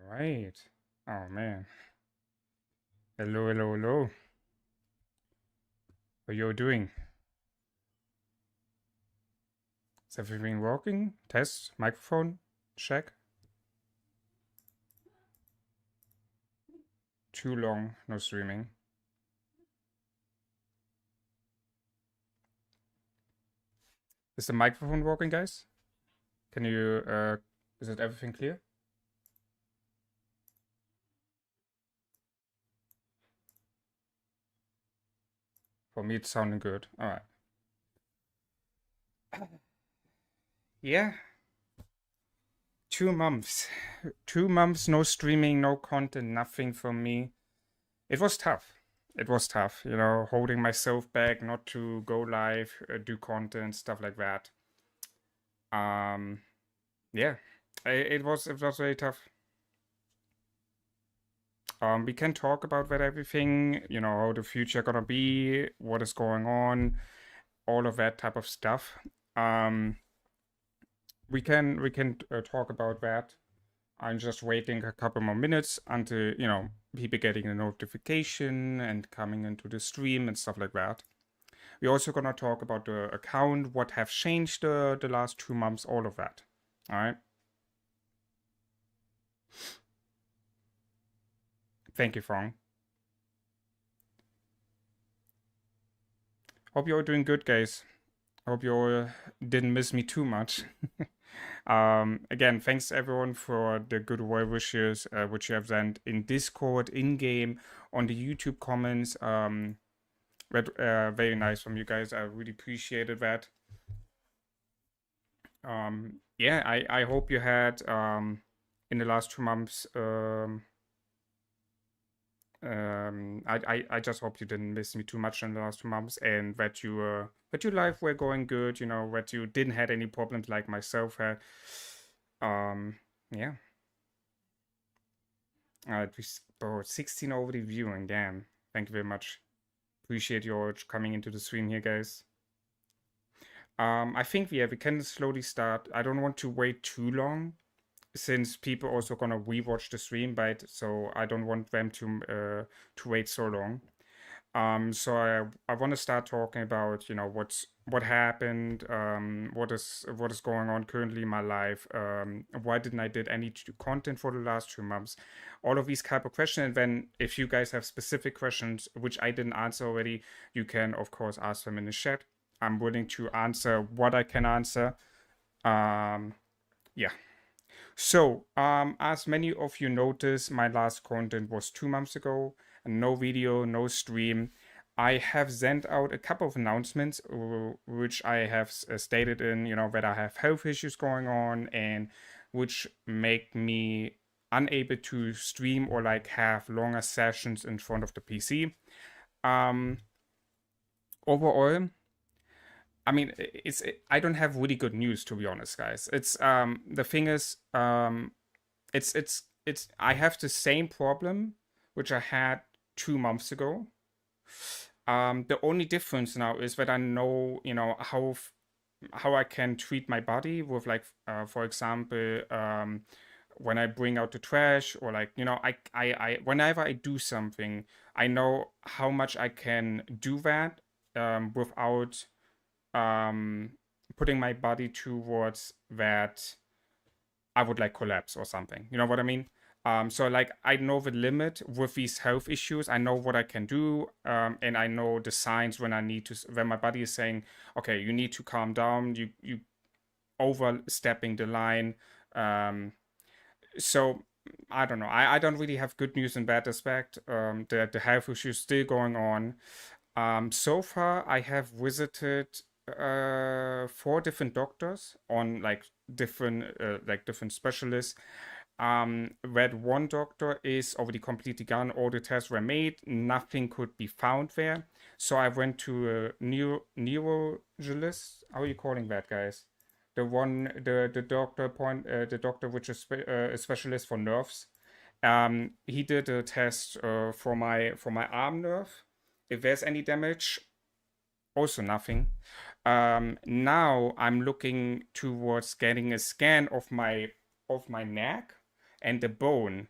Right. Oh man. Hello, hello, hello. How you doing? Is everything working? Test, microphone, check. Too long, no streaming. Is the microphone working, guys? Can you, is it everything clear? For me, it's sounding good. All right. Yeah, 2 months. 2 months, no streaming, no content, nothing from me. It was tough. It was tough, holding myself back not to go live, do content, stuff like that. Um, yeah, it was very tough. We can talk about that everything, how the future gonna be, what is going on, all of that type of stuff. Um, we can talk about that. I'm just waiting a couple more minutes until people getting a notification and coming into the stream and stuff like that. We're also gonna talk about the account, what have changed the last 2 months, all of that. All right. Thank you, Fong. Hope you're doing good, guys. Hope you all didn't miss me too much. Again, thanks everyone for the good well wishes, which you have sent in Discord, in game, on the YouTube comments. Very nice from you guys. I really appreciated that. Yeah, I hope you had in the last 2 months. I just hope you didn't miss me too much in the last 2 months, and that your life were going good. That you didn't had any problems like myself had. Yeah. Bro, 16 already viewing. Damn. Thank you very much. Appreciate your coming into the stream here, guys. I think we can slowly start. I don't want to wait too long, since people also gonna rewatch the stream, but so I don't want them to wait so long. So I want to start talking about what happened, what is going on currently in my life, why didn't I did any content for the last 2 months, all of these type of questions. And then if you guys have specific questions which I didn't answer already, you can of course ask them in the chat. I'm willing to answer what I can answer. Yeah. So, as many of you noticed, my last content was 2 months ago. No video, no stream. I have sent out a couple of announcements, which I have stated in, that I have health issues going on and which make me unable to stream or like have longer sessions in front of the PC. Overall, I mean, I don't have really good news, to be honest, guys. It's the thing is, it's I have the same problem which I had 2 months ago. The only difference now is that I know, how I can treat my body with, like, for example, when I bring out the trash, or like, whenever I do something, I know how much I can do that without putting my body towards that I would like collapse or something. You know what I mean? So like I know the limit with these health issues. I know what I can do, and I know the signs when I need to. When my body is saying, "Okay, you need to calm down. You overstepping the line." So I don't know. I don't really have good news in that aspect. The health issues still going on. So far, I have visited 4 different doctors on different specialists. That one doctor is already completely gone. All the tests were made. Nothing could be found there. So I went to a neurologist. How are you calling that, guys? The doctor which is a specialist for nerves. He did a test for my arm nerve. If there's any damage, also nothing. Now I'm looking towards getting a scan of my neck and the bone.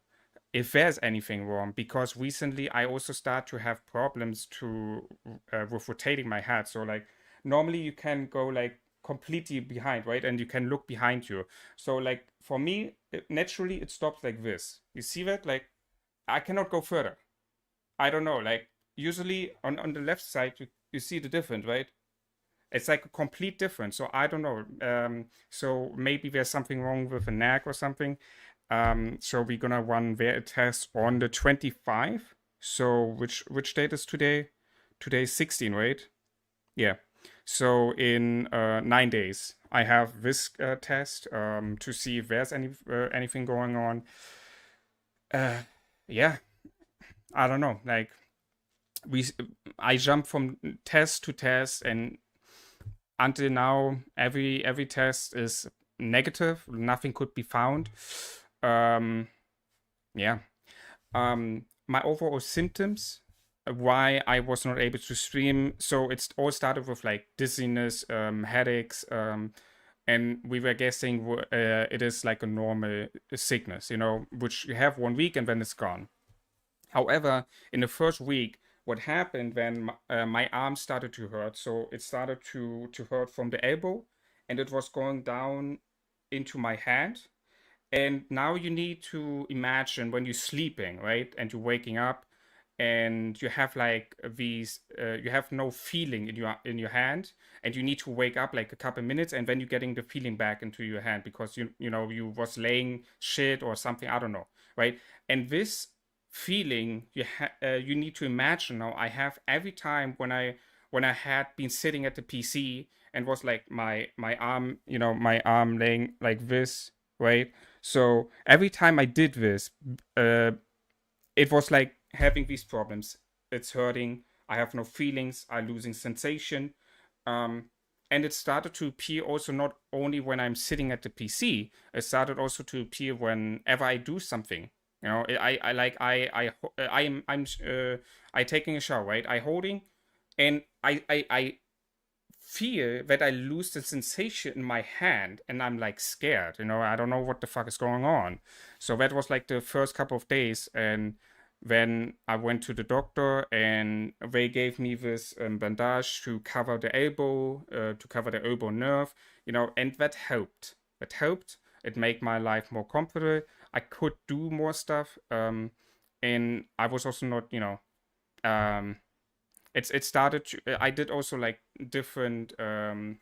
if there's anything wrong, because recently I also start to have problems with rotating my head. So like normally you can go like completely behind, right? And you can look behind you. So like for me, naturally it stops like this. You see that? Like I cannot go further. I don't know. Like usually on the left side, you see the difference, right? It's like a complete difference. So I don't know. So maybe there's something wrong with the neck or something. So we're gonna run their test on the 25. So which date is today? Today is 16, right? Yeah. So in 9 days, I have this test to see if there's anything going on. Yeah, I don't know. Like we, I jump from test to test, and until now, every test is negative. Nothing could be found. Um, yeah. My overall symptoms, why I was not able to stream. So it's all started with like dizziness, headaches, and we were guessing it is like a normal sickness, which you have 1 week and then it's gone. However, in the first week, what happened when my arm started to hurt? So it started to hurt from the elbow, and it was going down into my hand. And now you need to imagine when you're sleeping, right? And you're waking up and you have like these you have no feeling in your hand, and you need to wake up like a couple minutes, and then you're getting the feeling back into your hand because you was laying shit or something, I don't know, right? And this feeling you need to imagine now I have every time when I had been sitting at the PC and was like my arm, my arm laying like this, right? So every time I did this, it was like having these problems. It's hurting. I have no feelings. I'm losing sensation. And it started to appear also not only when I'm sitting at the PC. It started also to appear whenever I do something. I like I taking a shower, right? I holding, and I feel that I lose the sensation in my hand, and I'm like scared. I don't know what the fuck is going on. So that was like the first couple of days, and then I went to the doctor, and they gave me this bandage to cover the elbow, to cover the elbow nerve, and that helped. It helped. It made my life more comfortable. I could do more stuff, and I was also not, um, it started to, I did also like different um,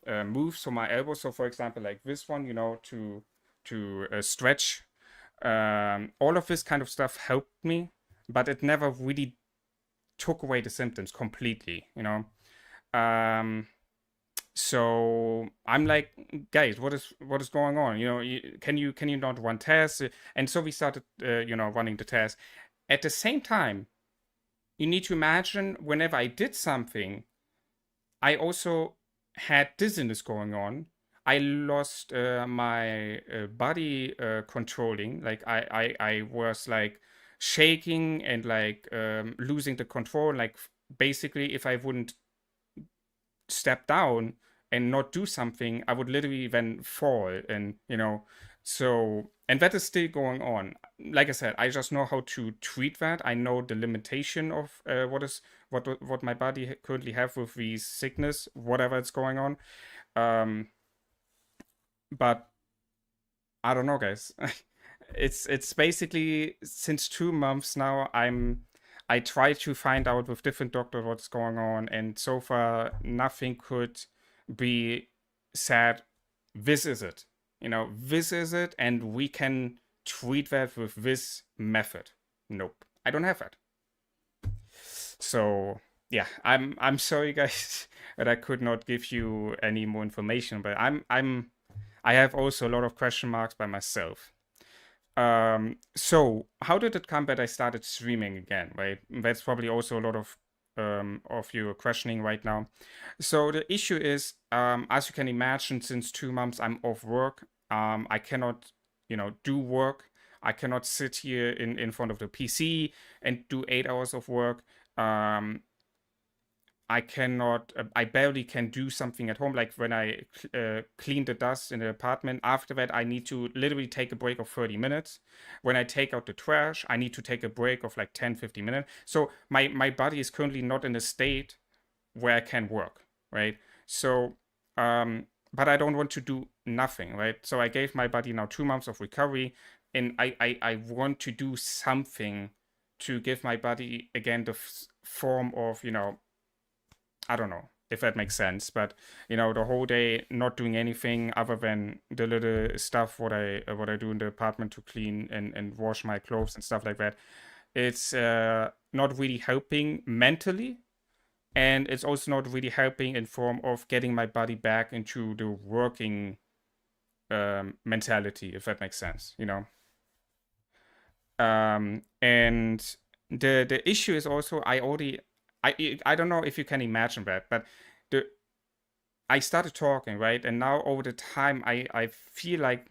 moves for my elbow. So for example, like this one, to stretch. All of this kind of stuff helped me, but it never really took away the symptoms completely. So I'm like, guys, what is going on? Can you not run tests? And so we started, running the test. At the same time, you need to imagine whenever I did something, I also had dizziness going on. I lost my body controlling. Like I was like shaking and like losing the control. Like basically, if I wouldn't step down and not do something, I would literally then fall. And and that is still going on. Like I said, I just know how to treat that. I know the limitation of what my body currently have with these sickness, whatever it's going on. But I don't know, guys. It's basically since 2 months now. I try to find out with different doctors what's going on, and so far nothing could be said. This is it. This is it, and we can treat that with this method. Nope, I don't have that. So yeah, I'm sorry, guys, that I could not give you any more information, but I have also a lot of question marks by myself. So how did it come that I started streaming again, right? That's probably also a lot of you questioning right now. So the issue is, as you can imagine, since 2 months I'm off work. I cannot, do work. I cannot sit here in front of the PC and do 8 hours of work. I cannot, I barely can do something at home. Like when I clean the dust in the apartment, after that, I need to literally take a break of 30 minutes. When I take out the trash, I need to take a break of like 10, 15 minutes. So my body is currently not in a state where I can work, right? So, but I don't want to do nothing, right? So I gave my body now 2 months of recovery, and I want to do something to give my body again the form of, I don't know if that makes sense, but the whole day not doing anything other than the little stuff what I do in the apartment to clean and wash my clothes and stuff like that. It's not really helping mentally, and it's also not really helping in form of getting my body back into the working mentality, if that makes sense. And the issue is also I don't know if you can imagine that, but the I started talking, right? And now over the time I feel like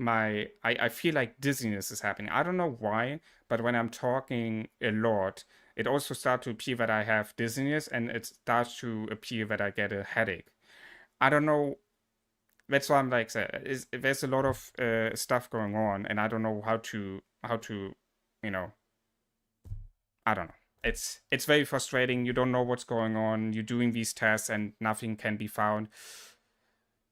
I feel like dizziness is happening. I don't know why, but when I'm talking a lot, it also starts to appear that I have dizziness, and it starts to appear that I get a headache. I don't know. That's why I'm like, there's a lot of stuff going on, and I don't know how to, you know, I don't know. It's very frustrating. You don't know what's going on. You're doing these tests and nothing can be found.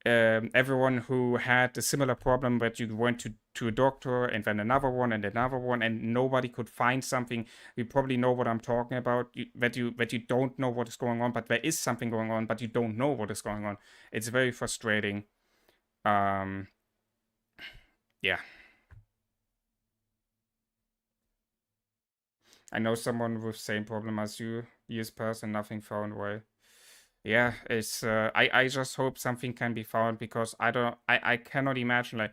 Everyone who had a similar problem, but you went to a doctor and then another one and another one, and nobody could find something. You probably know what I'm talking about. That you don't know what is going on, but there is something going on, but you don't know what is going on. It's very frustrating. Um, yeah. I know someone with same problem as you. Years passed and nothing found. Why? Yeah, it's I just hope something can be found, because I cannot imagine, like,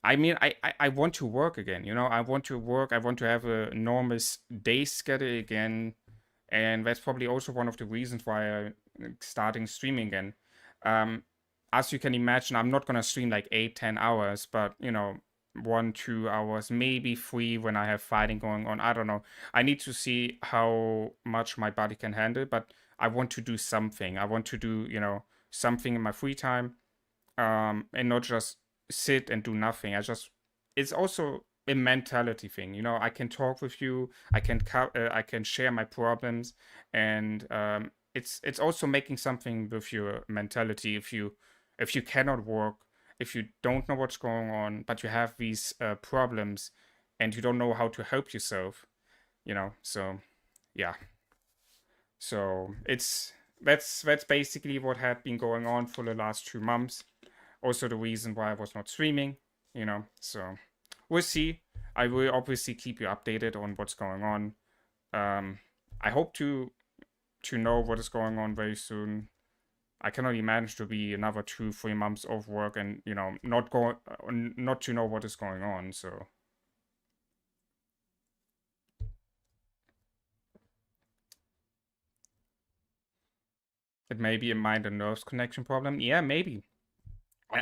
I mean, I want to work again, I want to work, I want to have a normal day schedule again, and that's probably also one of the reasons why I'm starting streaming again. Um, as you can imagine, I'm not gonna stream like 8, 10 hours, but 1, 2 hours, maybe 3 when I have fighting going on. I don't know. I need to see how much my body can handle, but I want to do something. I want to do, something in my free time, and not just sit and do nothing. It's also a mentality thing. I can talk with you, I can share my problems, and it's also making something with your mentality. If you cannot work, if you don't know what's going on, but you have these problems, and you don't know how to help yourself, so yeah. So that's basically what had been going on for the last 2 months. Also the reason why I was not streaming, So we'll see. I will obviously keep you updated on what's going on. I hope to know what is going on very soon. I cannot imagine to be another 2, 3 months of work and not to know what is going on. So it may be a mind and nerves connection problem. Yeah, maybe.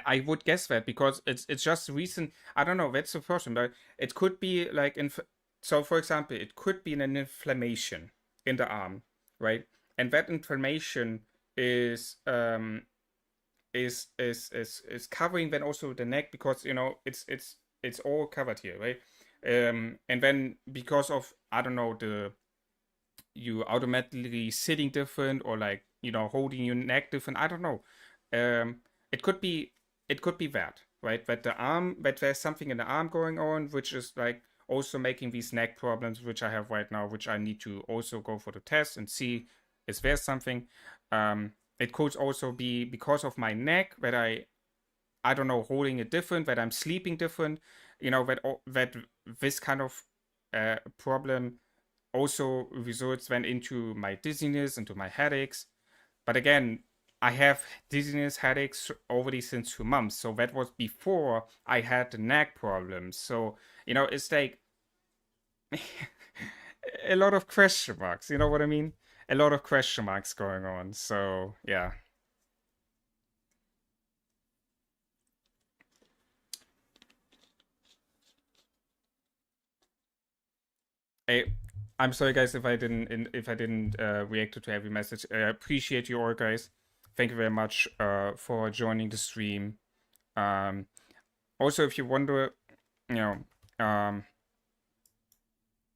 I would guess that, because it's just recent. I don't know. That's the first one, but it could be like so. For example, it could be an inflammation in the arm, right? And that inflammation is is covering then also the neck, because it's all covered here, right? And then because of, I don't know, you automatically sitting different, or like holding your neck different. I don't know. It could be that, right? That there's something in the arm going on, which is like also making these neck problems, which I have right now, which I need to also go for the test and see is there something. It could also be because of my neck, that I don't know, holding it different, that I'm sleeping different, that this kind of problem also results then into my dizziness, into my headaches. But again, I have dizziness, headaches already since 2 months. So that was before I had the neck problems. So, it's like a lot of question marks. You know what I mean? A lot of question marks going on. So, yeah. I, I'm sorry, guys, if I didn't react to every message. I appreciate you all, guys. Thank you very much for joining the stream. Um, Also, if you wonder, you know,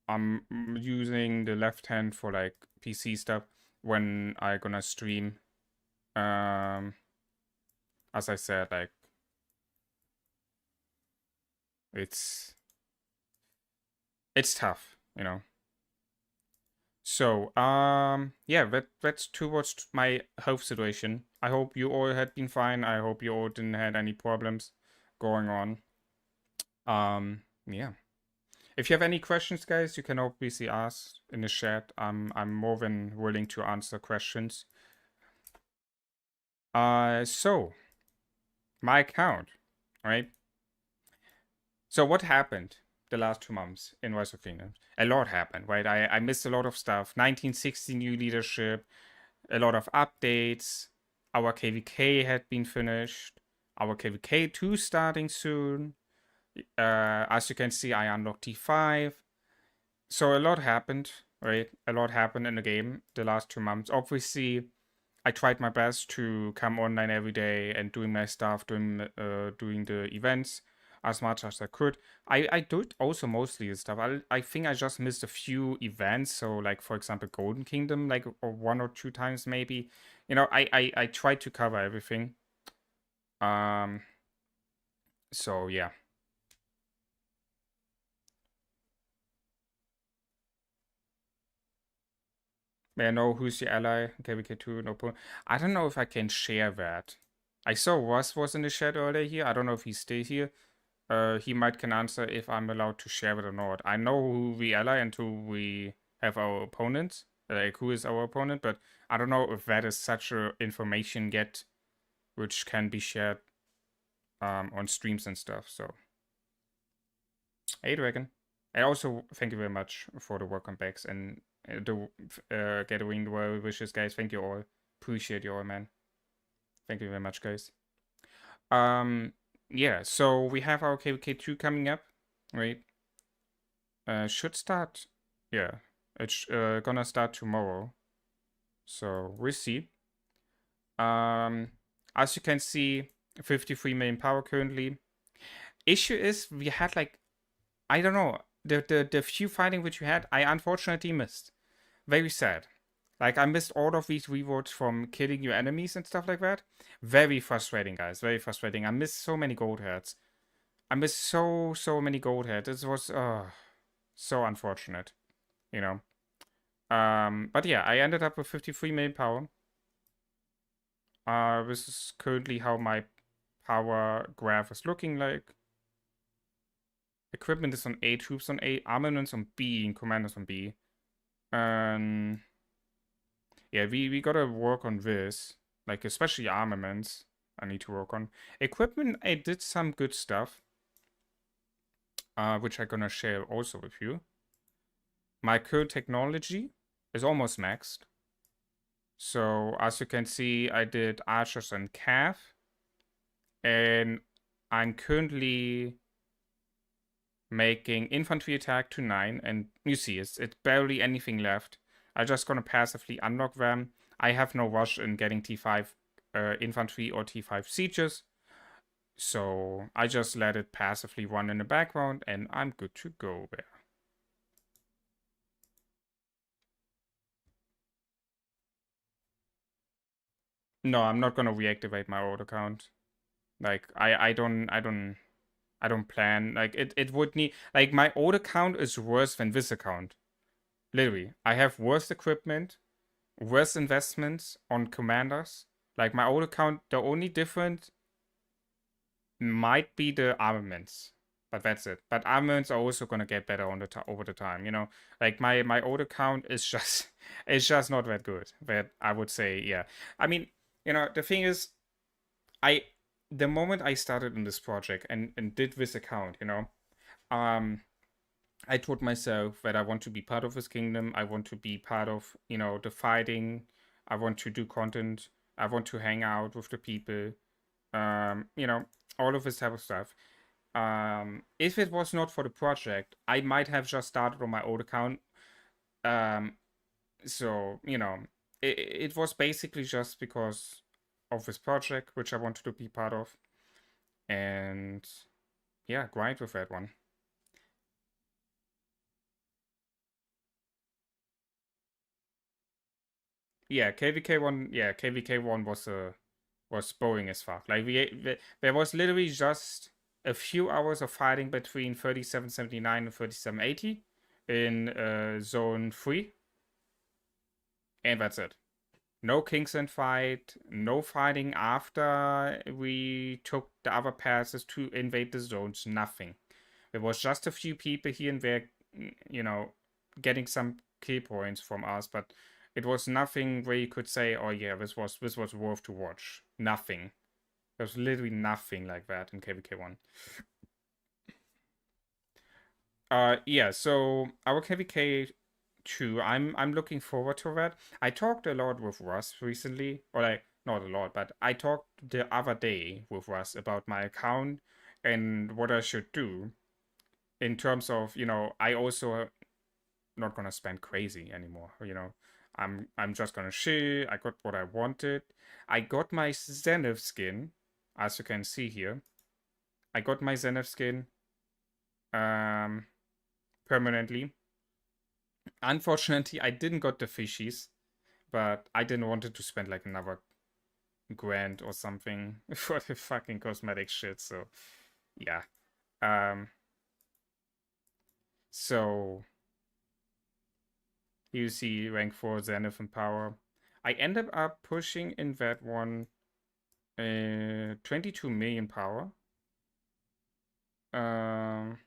I'm using the left hand for like PC stuff when I gonna stream. Um, as I said, like it's it's tough, you know. So, yeah, that's towards my health situation. I hope you all had been fine. I hope you all didn't had any problems going on. Yeah. If you have any questions, guys, you can obviously ask in the chat. I'm more than willing to answer questions. So my account, right? So what happened the last 2 months in Rise of Kingdoms? A lot happened, right? I missed a lot of stuff. 1960 new leadership, a lot of updates. Our KVK had been finished. Our KVK 2 starting soon. As you can see, I unlocked T5. So a lot happened, right? A lot happened in the game the last 2 months. Obviously, I tried my best to come online every day and doing my stuff, doing the events as much as I could. I did also mostly the stuff. I think I just missed a few events. So like for example, Golden Kingdom, like or 1 or 2 times maybe. You know, I tried to cover everything. Um. So yeah. May I know who's your ally? KVK2, no point. I don't know if I can share that. I saw Ross was in the chat earlier here. I don't know if he's still here. He might can answer if I'm allowed to share it or not. I know who we ally and who we have our opponents, like who is our opponent, but I don't know if that is such a information yet, which can be shared on streams and stuff. So, hey Dragon, I also thank you very much for the welcome backs and the gathering well wishes, guys. Thank you all. Appreciate you all, man. Thank you very much, guys. Yeah. So we have our KVK2 coming up, right? Should start. Yeah, it's gonna start tomorrow. So we'll see. As you can see, 53 million power currently. Issue is we had like, I don't know, the few fighting which we had, I unfortunately missed. Very sad. Like I missed all of these rewards from killing your enemies and stuff like that. Very frustrating, guys. Very frustrating. I missed so many gold heads. I missed so many gold heads. It was so unfortunate, you know. But yeah, I ended up with 53 million power. This is currently how my power graph is looking like. Equipment is on A, troops on A, armaments on B, and commanders on B. Yeah, we gotta work on this. Like, especially armaments, I need to work on. Equipment, I did some good stuff. Which I'm gonna share also with you. My current technology is almost maxed. So, as you can see, I did archers and cav. And I'm currently making infantry attack to 9. And you see, it's barely anything left. I'm just gonna passively unlock them. I have no rush in getting T5 infantry or T5 sieges. So I just let it passively run in the background and I'm good to go there. No, I'm not gonna reactivate my old account. Like I don't plan. Like it would need, like my old account is worse than this account. Literally. I have worse equipment, worse investments on commanders. Like my old account, the only difference might be the armaments, but that's it. But armaments are also gonna get better on the over the time. You know, like my old account is just it's just not that good. That I would say, yeah. I mean, you know, the thing is, I the moment I started in this project and did this account, you know, I told myself that I want to be part of this kingdom. I want to be part of, you know, the fighting. I want to do content. I want to hang out with the people. You know, all of this type of stuff. If it was not for the project, I might have just started on my old account So, you know, it was basically just because of this project, which I wanted to be part of. And yeah, grind with that one. Yeah, KVK1, yeah, KVK1 was boring as fuck. Like there was literally just a few hours of fighting between 3779 and 3780 in zone 3, and that's it. No Kingsland fight, no fighting after we took the other passes to invade the zones, nothing. There was just a few people here and there, you know, getting some key points from us, but it was nothing where you could say, "Oh yeah, this was worth to watch." Nothing. There's literally nothing like that in KVK1. Yeah. So our KVK2, I'm looking forward to that. I talked a lot with Russ recently, or like not a lot, but I talked the other day with Russ about my account and what I should do in terms of, I also not gonna spend crazy anymore. I'm just gonna chill. I got what I wanted. I got my Zenith skin, as you can see here. I got my Zenith skin um permanently. Unfortunately, I didn't got the fishies, but I didn't want to spend like another grand or something for the fucking cosmetic shit. So yeah. Um. So you see rank 4 Zenith and power. I ended up pushing in that one 22 million power. Um,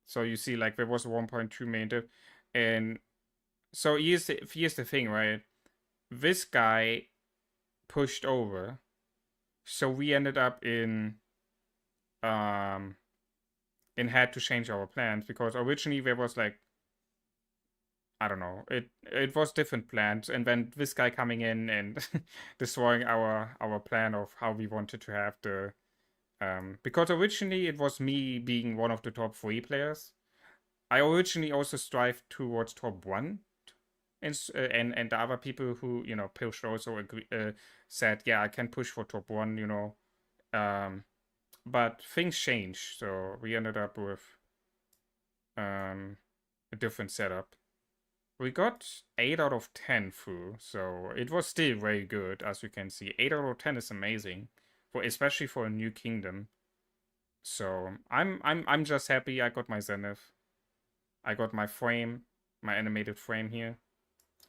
so you see, like there was 1.2 million, and so here's the thing, right? This guy pushed over, so we ended up um in had to change our plans because originally there was like, I don't know, it was different plans, and then this guy coming in and destroying our plan of how we wanted to have the because originally it was me being one of the top 3 players. I originally also strived towards top 1, and the other people who pushed also said, yeah, I can push for top 1, but things changed, so we ended up with a different setup. We got 8 out of 10 through, so it was still very good, as you can see. 8 out of 10 is amazing, especially for a new kingdom. So I'm just happy I got my Zenith. I got my frame, my animated frame here.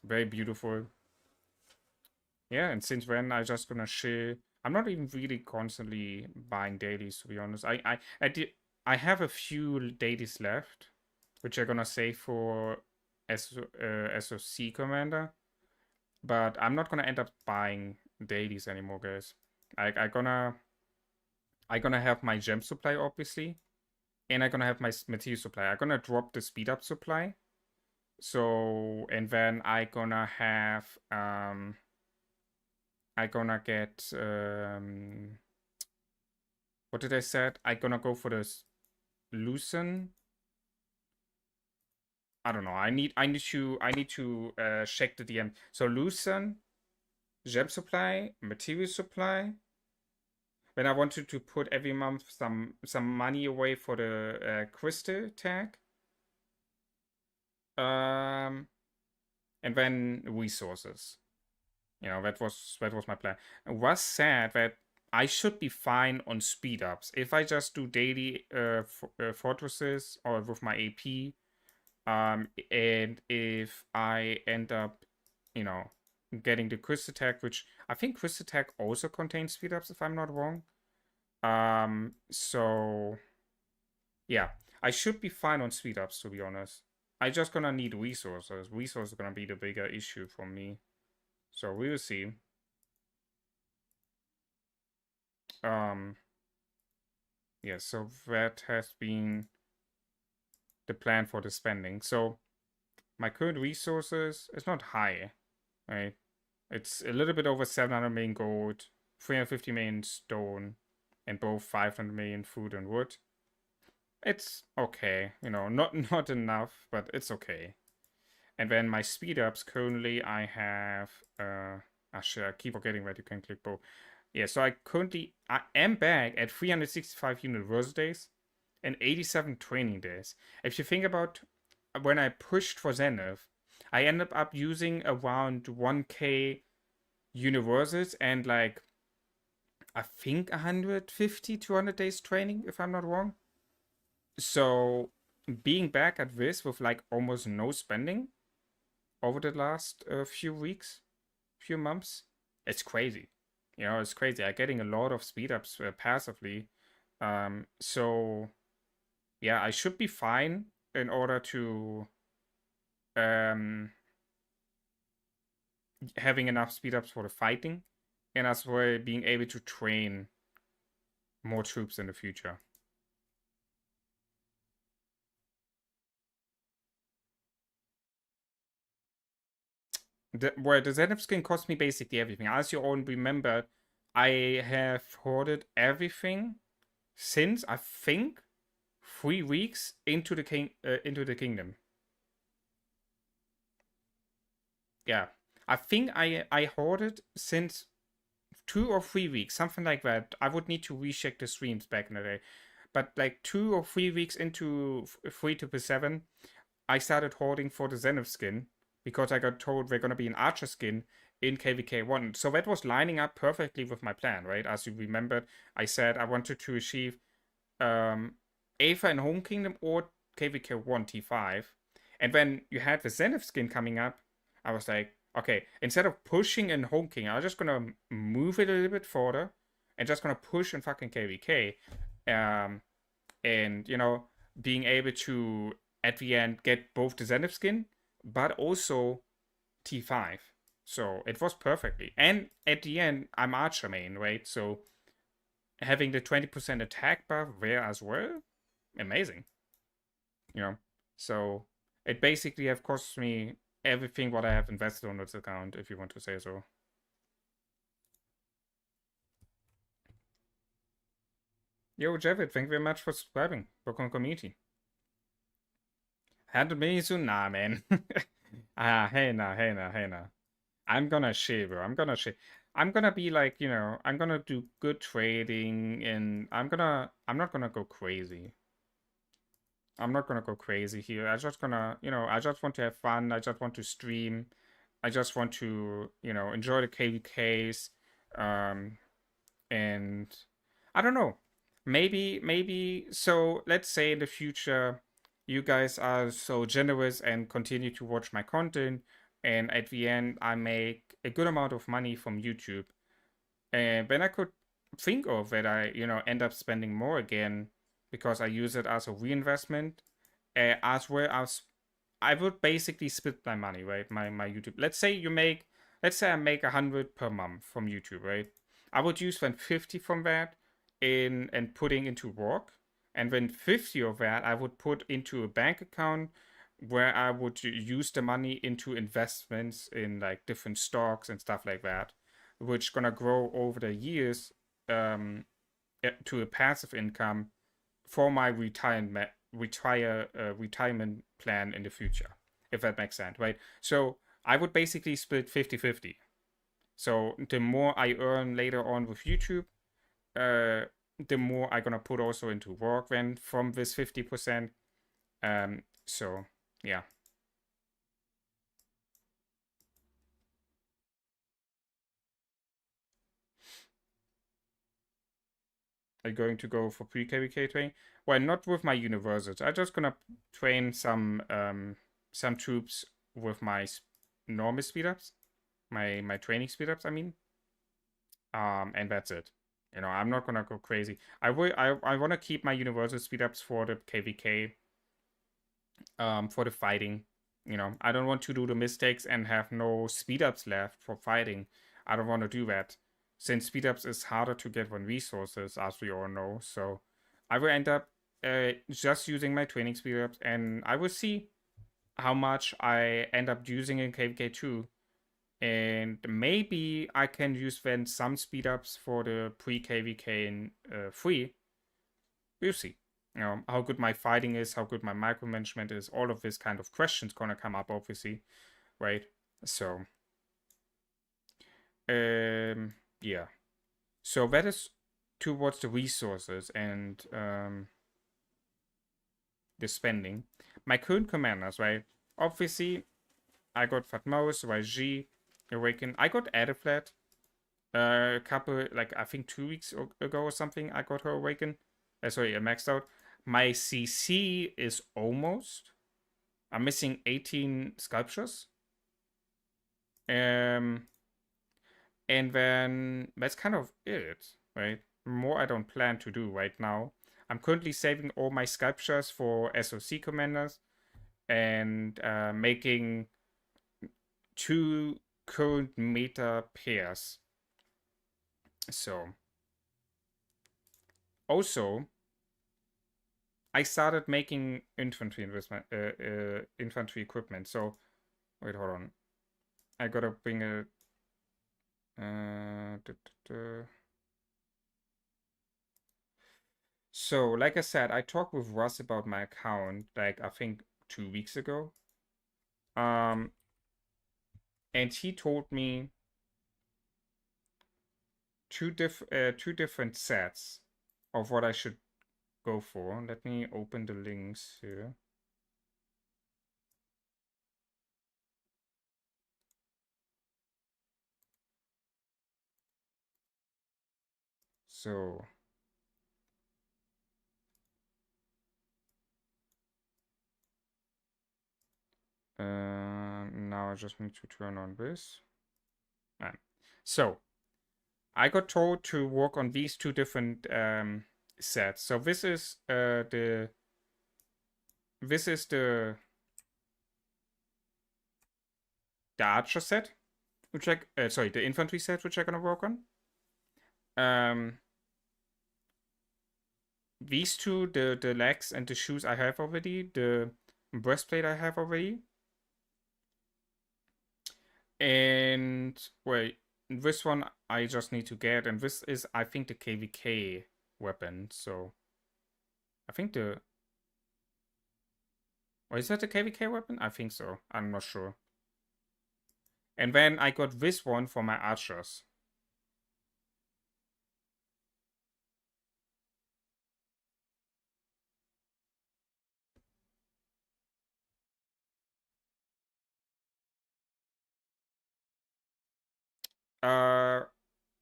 Very beautiful. Yeah, and since then I just gonna share. I'm not even really constantly buying dailies, to be honest. I have a few dailies left, which I'm gonna save for SOC commander. But I'm not gonna end up buying dailies anymore, guys. I gonna have my gem supply, obviously, and I'm gonna have my material supply. I'm gonna drop the speed up supply. So, and then I gonna get what did I said? I gonna go for this loosen. I don't know. I need to check the DM. So loosen, gem supply, material supply. When I wanted to put every month some money away for the crystal tag. And then resources. That was my plan. Was said that I should be fine on speed ups if I just do daily fortresses or with my AP. And if I end up, you know, getting the Quiz Attack, which I think Quiz Attack also contains speed ups, if I'm not wrong. So yeah, I should be fine on speed ups, to be honest. I just gonna need resources. Resources are gonna be the bigger issue for me. So we'll see. Um, yeah, so that has been the plan for the spending. So my current resources is not high, right? It's a little bit over 700 million gold, 350 million stone, and both 500 million food and wood. It's okay, not not enough, but it's okay. And then my speed ups currently I have actually I keep forgetting that you can click both. Yeah, so I am back at 365 universal days and 87 training days. If you think about when I pushed for Zenith, I ended up using around 1k universals and like I think 150, 200 days training, if I'm not wrong. So being back at this with like almost no spending over the last few weeks, few months, it's crazy. You know, it's crazy. I'm getting a lot of speed ups passively. So yeah, I should be fine in order to um, having enough speed ups for the fighting, and as well being able to train more troops in the future. The Zenith skin cost me basically everything. As you all remember, I have hoarded everything since I think 3 weeks into the kingdom. Yeah, I think I hoarded since 2 or 3 weeks, something like that. I would need to recheck the streams back in the day, but like 2 or 3 weeks into 3 to 7, I started hoarding for the Zenith skin because I got told we're gonna be an Archer skin in KVK1. So that was lining up perfectly with my plan, right? As you remembered, I said I wanted to achieve Aether in Home Kingdom or KVK1 T5. And when you had the Zenith skin coming up, I was like, okay, instead of pushing in Home King, I'm just gonna move it a little bit further and just gonna push in fucking KVK. And, you know, being able to, at the end, get both the Zenith skin, but also T5. So it was perfectly. And at the end, I'm Archer main, right? So having the 20% attack buff there as well, amazing. You know, so it basically have cost me everything what I have invested on this account, if you want to say so. Yo, Javid, thank you very much for subscribing. Welcome community. 100 million soon? Nah, man. Hey now, hey now, hey now. I'm gonna shave, bro. I'm gonna be like, you know, I'm gonna do good trading and I'm not gonna go crazy. I'm not gonna go crazy here. I just gonna, you know, I just want to have fun. I just want to stream. I just want to, you know, enjoy the KVKs. Um, and I don't know. Maybe. So let's say in the future, you guys are so generous and continue to watch my content, and at the end, I make a good amount of money from YouTube. And then I could think of that I, you know, end up spending more again because I use it as a reinvestment, as well as I would basically split my money, right? My YouTube. Let's say I make 100 per month from YouTube, right? I would use then 50 from that in and putting into work, and then 50 of that I would put into a bank account where I would use the money into investments in like different stocks and stuff like that, which gonna grow over the years um, to a passive income for my retirement plan in the future, if that makes sense, right? So I would basically split 50-50. So the more I earn later on with YouTube, the more I'm gonna put also into work then from this 50%. So yeah. Are you going to go for pre-KVK training? Well, not with my universals. I'm just gonna train some troops with my normal speed ups, my training speed ups. I mean, and that's it. You know, I'm not gonna go crazy. I want to keep my universal speed ups for the KVK, for the fighting. You know, I don't want to do the mistakes and have no speed ups left for fighting. I don't want to do that, since speed ups is harder to get than resources, as we all know. So I will end up just using my training speed ups, and I will see how much I end up using in KVK2. And maybe I can use then some speed ups for the pre KVK in 3. We'll see. how good my fighting is, how good my micromanagement is. All of this kind of questions gonna come up, obviously, right? So, yeah. So that is towards the resources and the spending. My current commanders, right? Obviously, I got Fatmos, YG, Awaken. I got Adaflat a couple, like I think 2 weeks ago or something. I got her Awaken. Sorry, I maxed out. My CC is almost. I'm missing 18 sculptures. And then that's kind of it, right? More I don't plan to do right now. I'm currently saving all my sculptures for SOC commanders and making 2 current meta pairs. So, also, I started making infantry investment, infantry equipment. So, wait, hold on. I gotta bring a. So, like I said, I talked with Russ about my account, like I think 2 weeks ago. And he told me two different sets of what I should go for. Let me open the links here. So, now I just need to turn on this. So, I got told to work on these 2 different sets. So this is the archer set, which sorry, the infantry set, which I'm gonna work on. These 2, the legs and the shoes I have already, the breastplate I have already. And wait, this one I just need to get, and this is I think the KVK weapon. So I think the or is that the KVK weapon? I think so. I'm not sure. And then I got this one for my archers.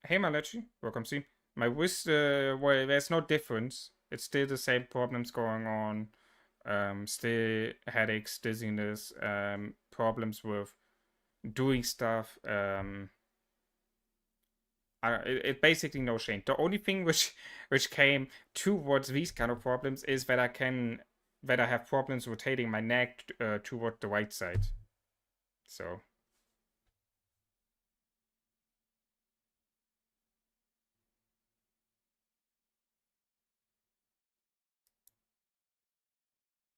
Hey Malachi, welcome see. My wrist, well, there's no difference. It's still the same problems going on. Still headaches, dizziness, problems with doing stuff. It basically no change. The only thing which came towards these kind of problems is that I have problems rotating my neck toward the right side. So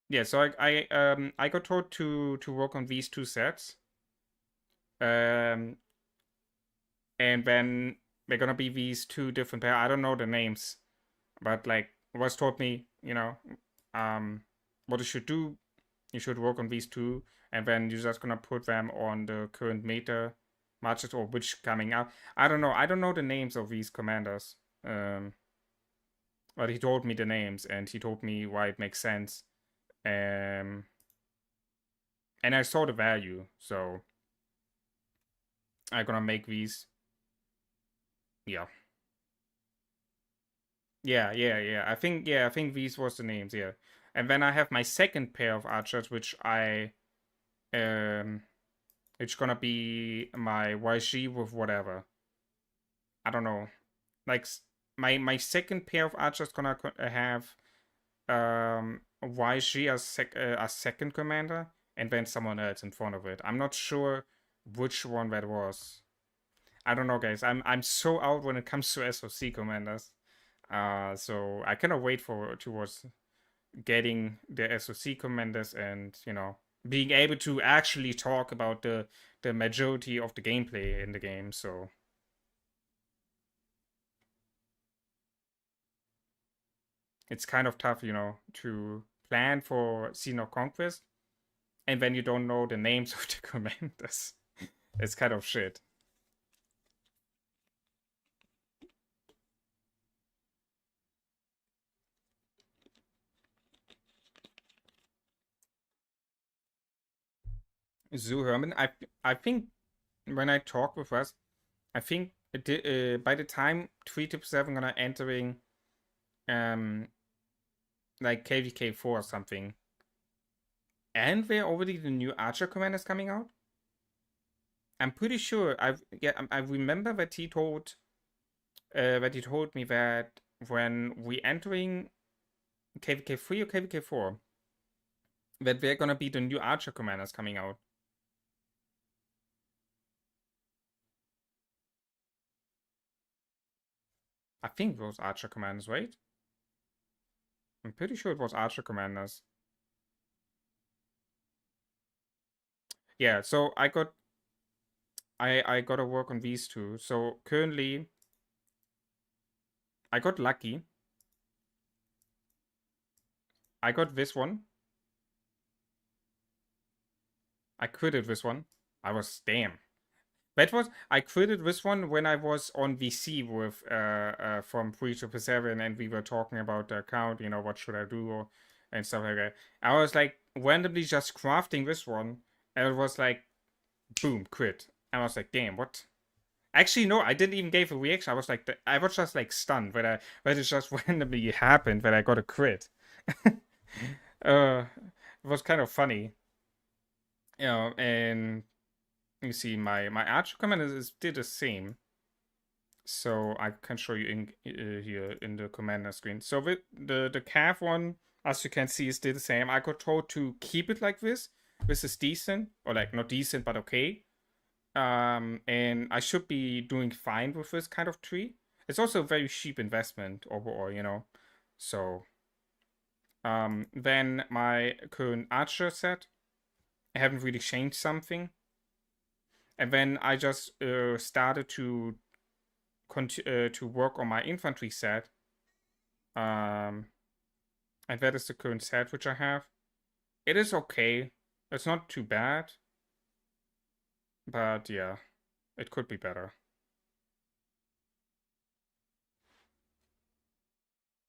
yeah, so I got told to work on these 2 sets. And then they're gonna be these 2 different pair. I don't know the names, but like was told me, what you should do. You should work on these 2, and then you're just gonna put them on the current meta matches or which coming up. I don't know. I don't know the names of these commanders. But he told me the names and he told me why it makes sense. And I saw the value, so I'm gonna make these. Yeah. Yeah. I think these was the names, yeah. And then I have my second pair of archers, which it's gonna be my YG with whatever. I don't know. Like my second pair of archers gonna have YG as second commander, and then someone else in front of it. I'm not sure which one that was. I don't know, guys. I'm so out when it comes to SOC commanders. So I cannot wait towards getting the SOC commanders and being able to actually talk about the majority of the gameplay in the game. So it's kind of tough, you know, to plan for Scene of Conquest, and when you don't know the names of the commanders, it's kind of shit. Zoo Herman, I think when I talk with us, I think by the time 3-7 gonna entering um like KVK4 or something, and where already the new Archer command is coming out. I'm pretty sure I remember that he told me that when we entering KVK3 or KVK4, that they're gonna be the new Archer commanders coming out. I think those Archer commanders, right? I'm pretty sure it was Archer commanders. Yeah, so I gotta work on these two. So currently I got lucky. I got this one. I quitted this one. I was damn. That was I created this one when I was on VC with from 3-7 and we were talking about the account, you know, what should I do and stuff like that. I was like randomly just crafting this one and it was like boom, quit. And I was like, damn, what? Actually, no, I didn't even give a reaction. I was just like stunned when it just randomly happened that I got a crit. It was kind of funny. You know, and you see my archer command is did the same. So I can show you in here in the commander screen. So with the calf one, as you can see, is still the same. I got told to keep it like this. This is decent, or like not decent, but okay. And I should be doing fine with this kind of tree. It's also a very cheap investment overall, you know. So then my current archer set, I haven't really changed something. And then I just started to work on my infantry set. And that is the current set which I have. It is okay. It's not too bad. But yeah, it could be better.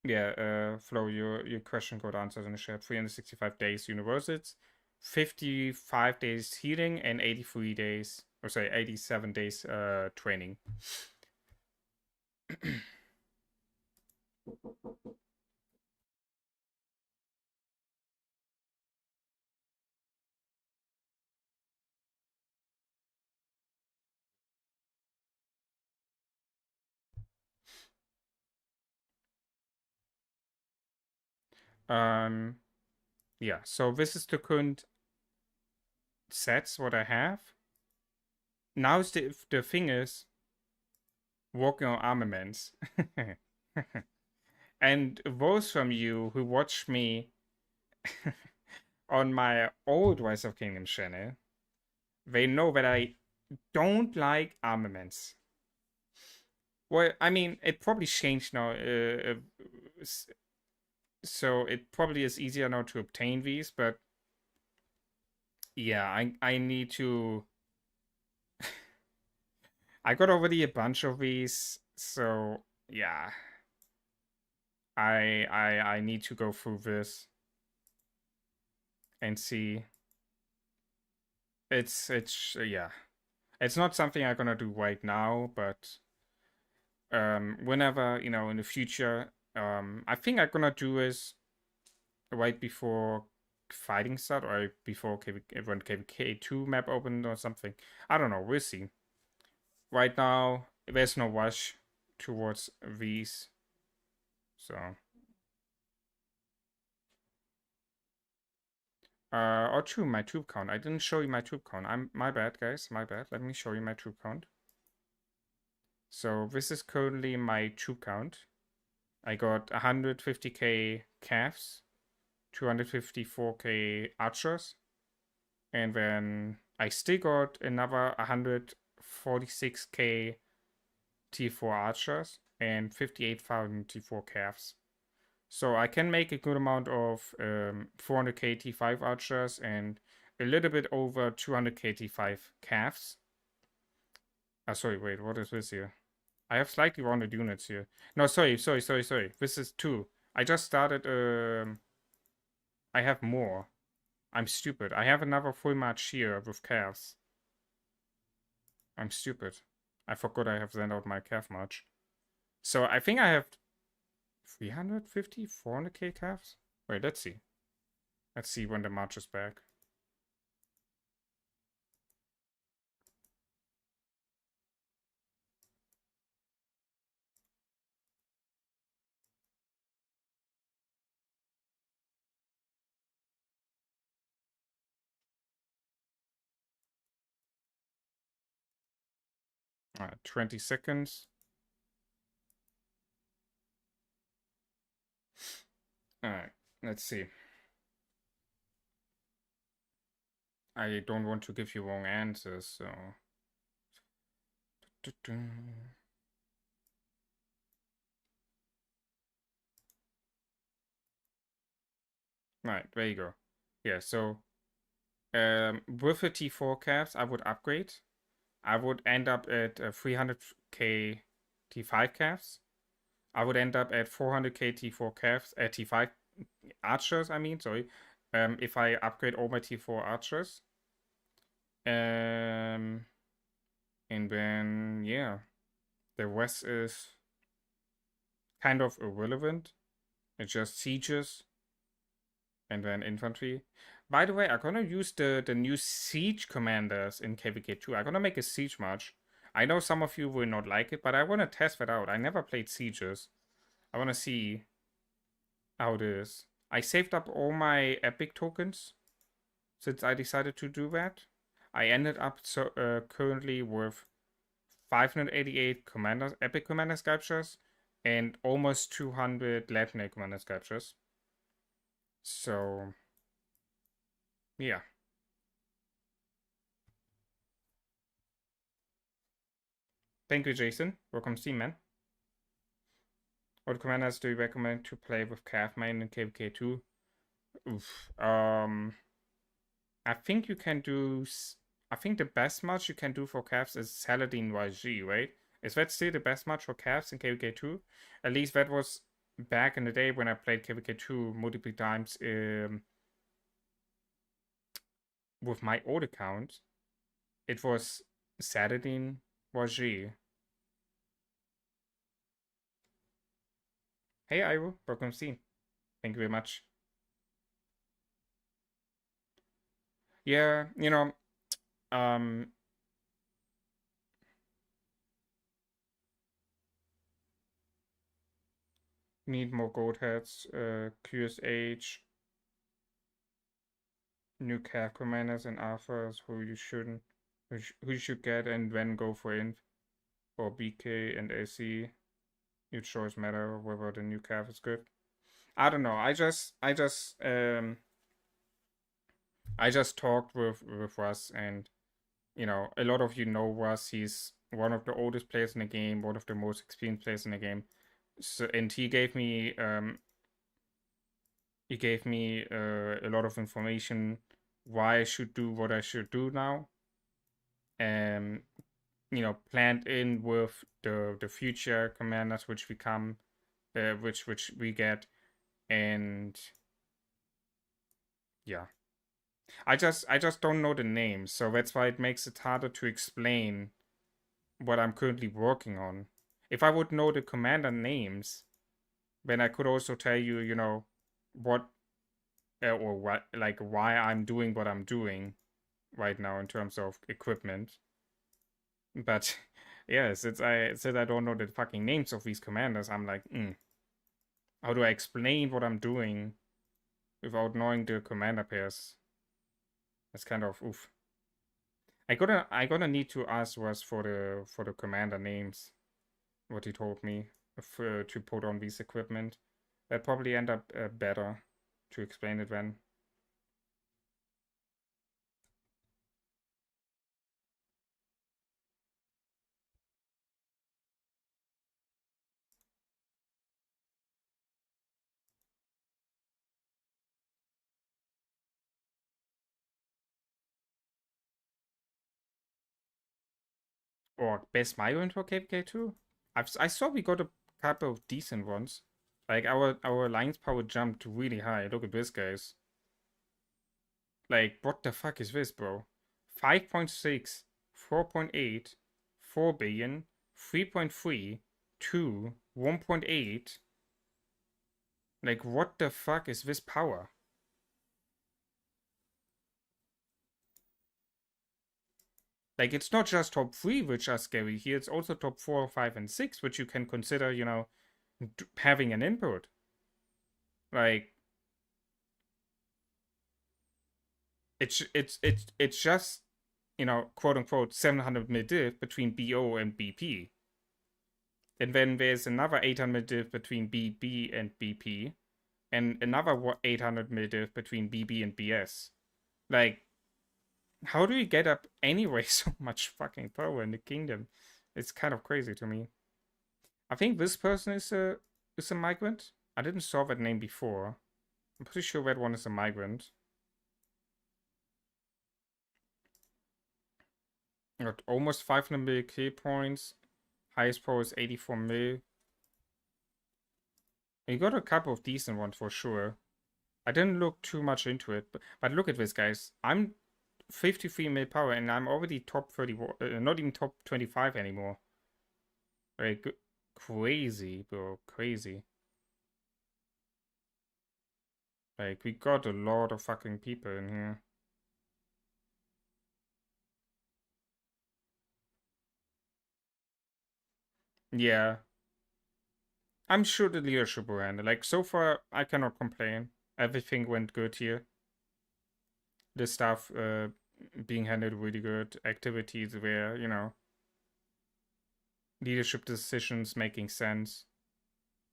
Yeah, Flo, your question got answered in the chat. 365 days universities, 55 days healing, and 83 days, or say 87 days training. Yeah, so this is the current sets what I have. Now the thing is working on armaments. And those from you who watch me on my old Rise of Kingdom channel, they know that I don't like armaments. Well, I mean, it probably changed now, so it probably is easier now to obtain these, but yeah, I need to. I got already a bunch of these, so yeah, I need to go through this and see. It's yeah, it's not something I'm gonna do right now, but whenever you know in the future, I think I'm gonna do is right before fighting start or before when KVK2 map opened or something. I don't know. We'll see. Right now, there's no rush towards these, so. Or two, my troop count. I didn't show you my troop count. My bad, guys. My bad. Let me show you my troop count. So this is currently my troop count. I got 150k calves, 254k archers, and then I still got another 146k T4 archers and 58,000 T4 calves. So I can make a good amount of 400k T5 archers and a little bit over 200k T5 calves. Sorry, wait, what is this here? I have slightly rounded units here. No, sorry. This is 2. I just started, I have more. I'm stupid. I have another full march here with calves. I'm stupid. I forgot I have sent out my calf march. So I think I have 350, 400k calves? Wait, let's see. Let's see when the march is back. Alright, 20 seconds. Alright, let's see. I don't want to give you wrong answers, so... Right, there you go. Yeah, so with the T4 calves, I would upgrade. I would end up at 300k T5 calves. I would end up at 400k T4 calves, T5 archers, I mean, sorry. If I upgrade all my T4 archers. And then, yeah, the rest is kind of irrelevant. It's just sieges and then infantry. By the way, I'm gonna use the new siege commanders in KVK2. I'm gonna make a siege march. I know some of you will not like it, but I wanna test that out. I never played sieges. I wanna see how it is. I saved up all my epic tokens since I decided to do that. I ended up currently with 588 epic commander sculptures and almost 200 legendary commander sculptures. So, yeah. Thank you, Jason. Welcome, Steam, man. What commanders do you recommend to play with calf main in KVK2? Oof. I think you can do. I think the best match you can do for calves is Saladin YG, right? Is that still the best match for calves in KVK2? At least that was back in the day when I played KVK2 multiple times with my old account. It was Saladin YG. Hey, Iro, welcome to Steam. Thank you very much. Yeah, you know, um, need more gold heads, QSH, new calf commanders and alphas who you shouldn't, who you should get and then go for inf or BK and AC. Your choice matter whether the new calf is good. I don't know. I just talked with Russ, and you know, a lot of you know Russ. He's one of the oldest players in the game, one of the most experienced players in the game. So, and he gave me a lot of information why I should do what I should do now. You know, planned in with the future commanders which become which we get, and yeah. I just don't know the names, so that's why it makes it harder to explain what I'm currently working on. If I would know the commander names, then I could also tell you, you know, what or what, like, why I'm doing what I'm doing right now in terms of equipment. But yeah, since I don't know the fucking names of these commanders, I'm like, how do I explain what I'm doing without knowing the commander pairs? That's kind of oof. I gonna need to ask Russ for the commander names. What he told me to put on this equipment. That probably end up better to explain it then. Or best migrant for KPK2? I saw we got a couple of decent ones. Like our alliance power jumped really high. Look at this, guys. Like, what the fuck is this, bro? 5.6, 4.8, 4 billion, 3.3, 2, 1.8. Like, what the fuck is this power? Like, it's not just top 3 which are scary here, it's also top 4, 5, and 6, which you can consider, you know, having an input. Like, it's just, you know, quote unquote 700 mil diff between BO and BP. And then there's another 800 diff between BB and BP, and another 800 mil diff between BB and BS. Like, how do you get up anyway so much fucking power in the kingdom? It's kind of crazy to me. I think this person is a migrant. I didn't saw that name before. I'm pretty sure that one is a migrant. Got almost 500 mil K points. Highest power is 84 mil. You got a couple of decent ones for sure. I didn't look too much into it, but look at this, guys. I'm 53 mil power and I'm already top 30, not even top 25 anymore. Like, crazy, bro, crazy. Like, we got a lot of fucking people in here. Yeah. I'm sure the leadership will handle. Like, so far, I cannot complain. Everything went good here. The stuff being handled really good. Activities where, you know, leadership decisions making sense.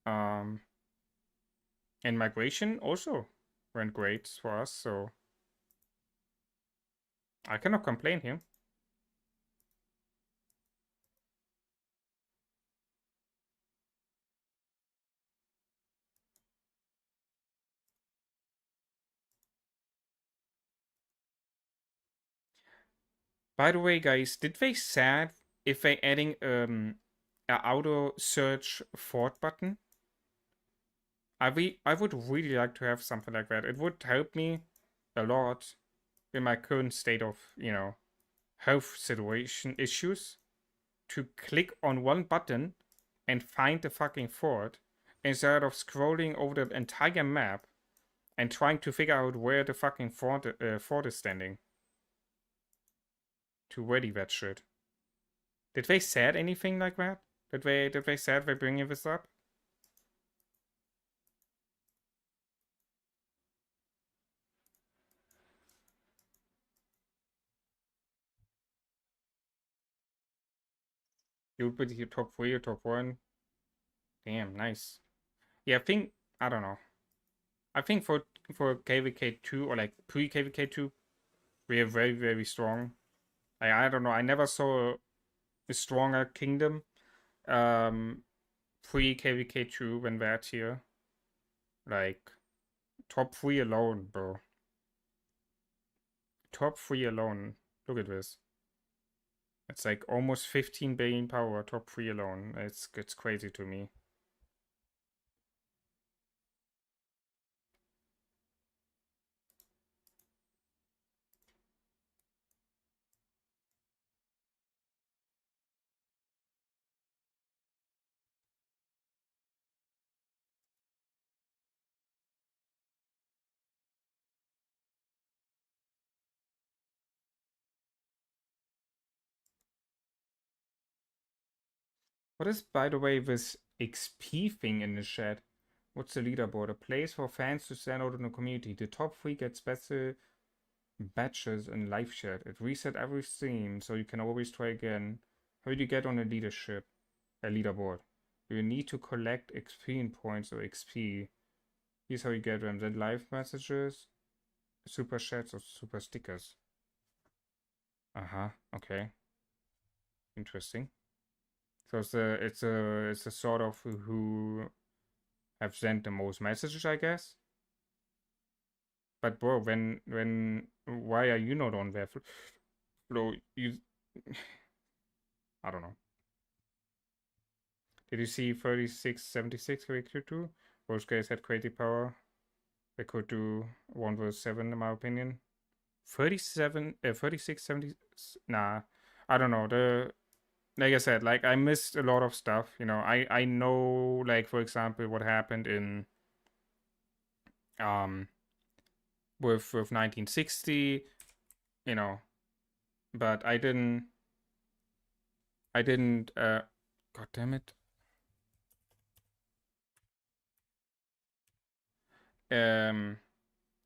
And migration also went great for us, so I cannot complain here. By the way, guys, did they said if they adding a auto search fort button? I would really like to have something like that. It would help me a lot in my current state of, you know, health situation issues to click on one button and find the fucking fort instead of scrolling over the entire map and trying to figure out where the fucking fort is standing to ready that shit. Did they said anything like that? Did they said they're bringing this up? You would put your top 3 or top 1? Damn, nice. Yeah, I don't know. I think for KVK2 or like pre KVK2, we are very very strong. I don't know. I never saw a stronger kingdom pre KVK2 when that here. Like top 3 alone, bro. Top 3 alone. Look at this. It's like almost 15 billion power top 3 alone. It's crazy to me. What is, by the way, this XP thing in the chat? What's the leaderboard? A place for fans to stand out in the community. The top 3 get special badges in live chat. It reset every stream, so you can always try again. How do you get on a leaderboard? You need to collect experience points or XP. Here's how you get them. Then live messages, super chats, or super stickers. Uh-huh. Okay. Interesting. So it's a sort of who have sent the most messages, I guess. But bro, why are you not on there? Flo, you I don't know. Did you see 3676 character 2? Those guys had crazy power. They could do 1 versus 7 in my opinion. 3670. Nah, I don't know. Like I said, like I missed a lot of stuff. You know, I know, like for example, what happened in um with 1960. You know, but I didn't. God damn it.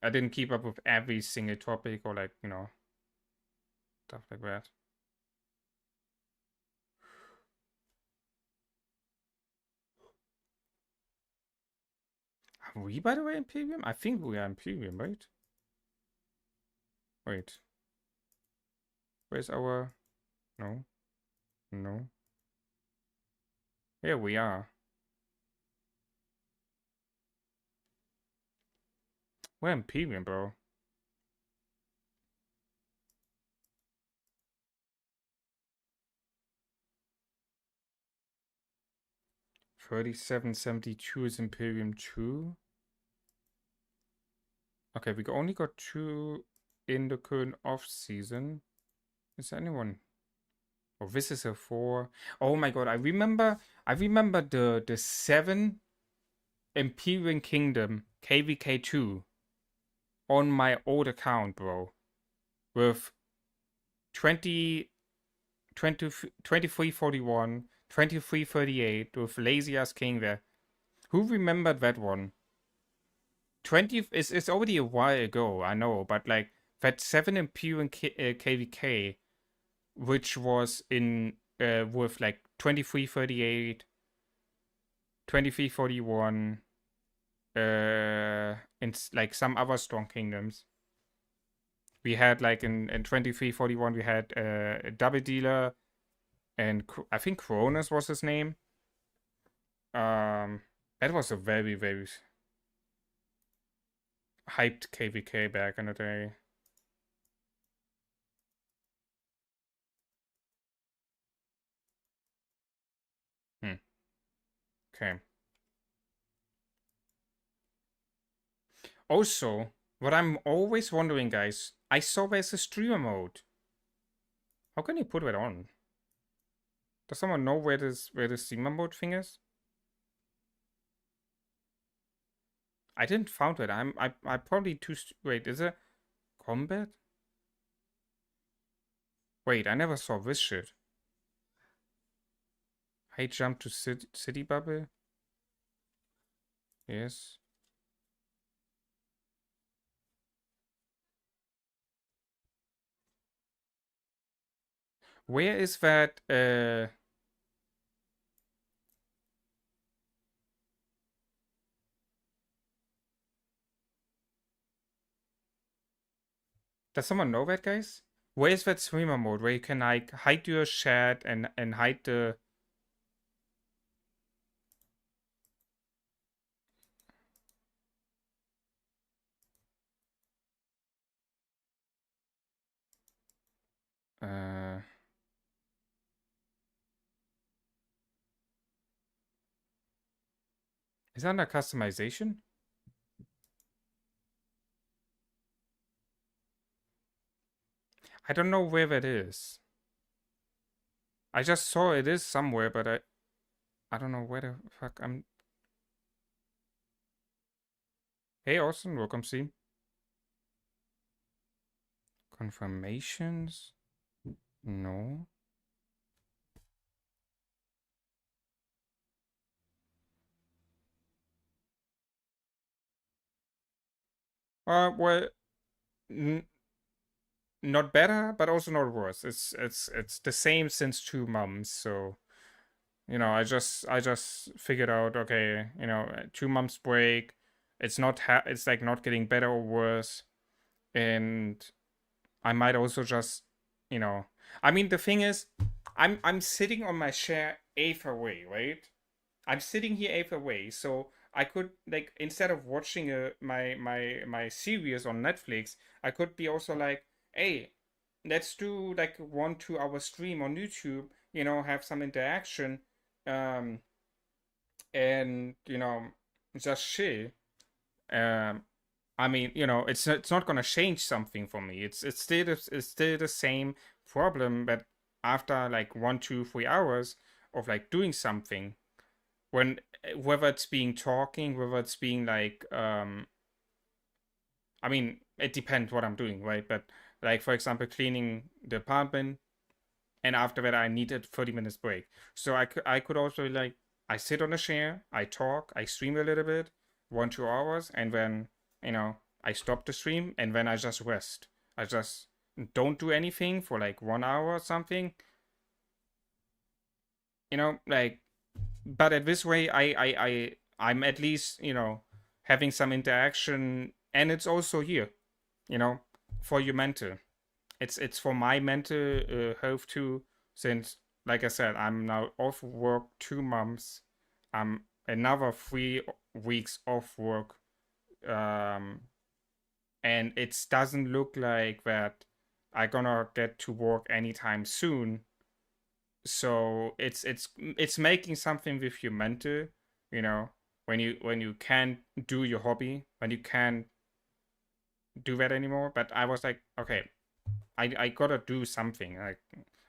I didn't keep up with every single topic or like, you know, stuff like that. Are we, by the way, Imperium? I think we are Imperium, right? Wait. Where's our... No. No. Here we are. We're Imperium, bro. $37.72 is Imperium 2. Okay, we only got 2 in the current off-season. Is anyone... Oh, this is a 4. Oh my god, I remember the 7 Imperium Kingdom KVK2 on my old account, bro. With 20, 2341, 2338 with Lazy Ass King there. Who remembered that one? 20 it's already a while ago, I know, but like that 7 Imperium KVK, which was in with like 2338, 2341, and like some other strong kingdoms. We had like in 2341 we had a double dealer, and I think Cronus was his name. That was a very, very hyped KVK back in the day. Okay. Also, what I'm always wondering, guys, I saw there's a streamer mode. How can you put that on? Does someone know where the streamer mode thing is? I didn't found it. I probably too. Wait, is it combat? Wait, I never saw this shit. I jump to city bubble. Yes. Where is that? Does someone know that, guys? Where is that streamer mode where you can like hide your chat and hide the... Is that under customization? I don't know where that is. I just saw it is somewhere, but I don't know where the fuck I'm... Hey Austin, welcome Steve. Confirmations? No. Well, not better, but also not worse. It's the same since 2 months, so you know, I just figured out, okay, you know, 2 months break, it's not it's like not getting better or worse, and I might also just, you know, I mean the thing is, I'm sitting on my chair eighth away, right? I'm sitting here eighth away, so I could like instead of watching my series on Netflix, I could be also like, hey, let's do like 1-2 hour stream on YouTube have some interaction, um, and just chill. Um, I mean, it's not gonna change something for me. It's still the same problem, but after like 1, 2, 3 hours of like doing something, when whether it's being talking, whether it's being like I mean, it depends what I'm doing, right? But like for example, cleaning the apartment, and after that I needed 30 minutes break. So I could also like I sit on a chair, I talk, I stream a little bit, 1, 2 hours, and then I stop the stream and then I just rest. I just don't do anything for like 1 hour or something. Like, but at this way I'm at least having some interaction, and it's also here, you know, for your mental. It's for my mental health too, since like I said, I'm now off work 2 months. I'm another 3 weeks off work, um, and it doesn't look like that I'm gonna get to work anytime soon. So it's making something with your mental, you know, when you can't do your hobby, when you can't do that anymore. But I was like, okay, I gotta do something. Like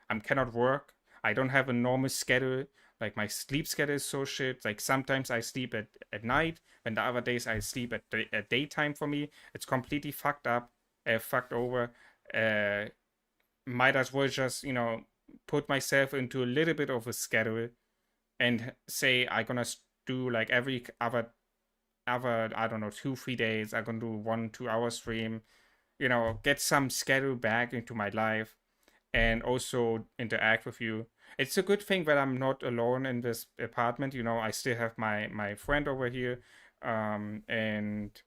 I cannot work. I don't have a normal schedule. Like my sleep schedule is so shit. Like sometimes I sleep at night, and the other days I sleep at daytime. For me, it's completely fucked up, fucked over. Uh, might as well just put myself into a little bit of a schedule and say I'm gonna do like every other I don't know 2 3 days I'm gonna do 1 2 hour stream, get some schedule back into my life and also interact with you. It's a good thing that I'm not alone in this apartment. I still have my friend over here, and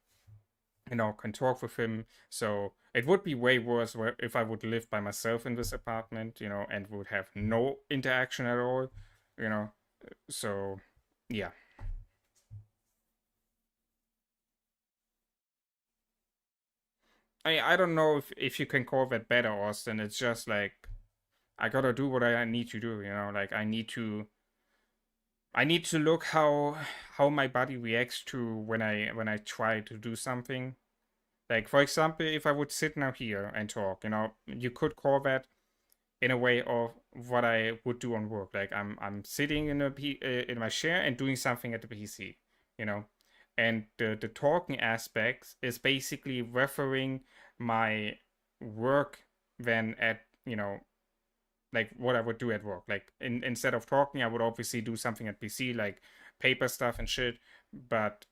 can talk with him. So it would be way worse if I would live by myself in this apartment, and would have no interaction at all, you know. So yeah. I don't know if you can call that better, Austin. It's just like I gotta do what I need to do, like I need to look how my body reacts to when I try to do something. Like for example, if I would sit now here and talk, you could call that in a way of what I would do on work. Like I'm sitting in my chair and doing something at the PC, you know, and the talking aspect is basically referring my work then at like what I would do at work. Like instead of talking, I would obviously do something at PC like paper stuff and shit. But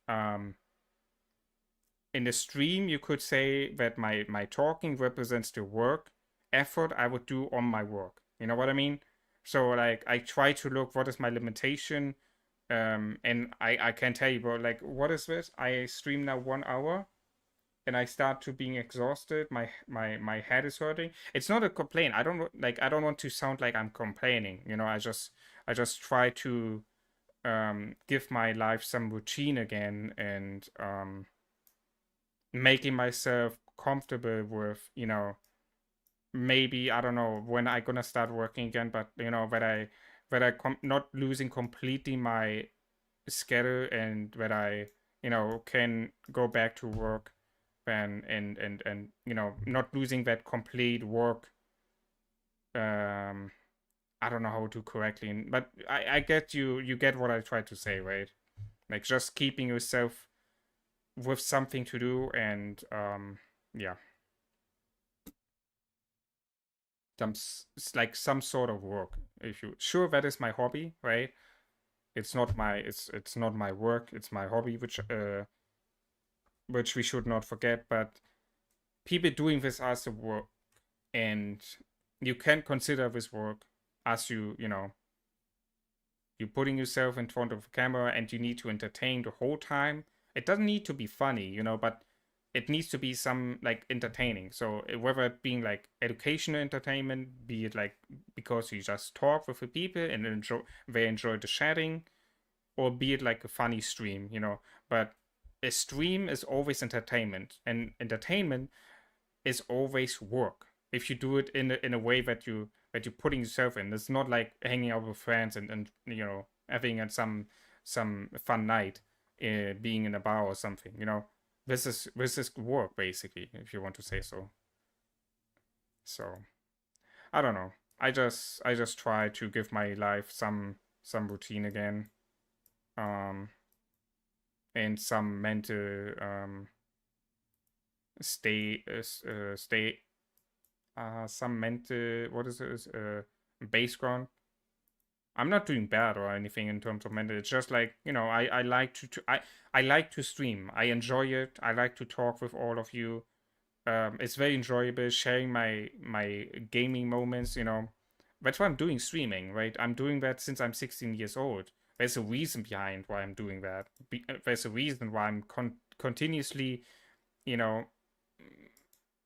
in the stream, you could say that my talking represents the work effort I would do on my work. You know what I mean? So like I try to look what is my limitation, and I can tell you, bro, like what is this? I stream now 1 hour, and I start to being exhausted. My head is hurting. It's not a complaint. I don't want to sound like I'm complaining. I just try to give my life some routine again, and making myself comfortable with maybe I don't know when I gonna start working again, but that I not losing completely my schedule, and that I can go back to work then, and not losing that complete work. um I don't know how to correctly, but I get you get what I try to say, right? Like just keeping yourself with something to do, and yeah, like some sort of work. If you sure that is my hobby, right? It's not my work, it's my hobby, which we should not forget. But people doing this as a work, and you can consider this work as you're putting yourself in front of a camera and you need to entertain the whole time. It doesn't need to be funny, but it needs to be some like entertaining. So whether it being like educational entertainment, be it like because you just talk with the people and they enjoy the chatting, or be it like a funny stream, But a stream is always entertainment, and entertainment is always work. if you do it in a way that you're putting yourself in. It's not like hanging out with friends and having some fun night, being in a bar or something. This is work basically, if you want to say so. So I don't know. I just try to give my life some routine again, um, and some mental stay some mental, what is it, base ground. I'm not doing bad or anything in terms of mental. It's just like, I like I like to stream. I enjoy it. I like to talk with all of you. It's very enjoyable sharing my gaming moments. That's why I'm doing streaming, right? I'm doing that since I'm 16 years old. There's a reason behind why I'm doing that. There's a reason why I'm continuously, you know,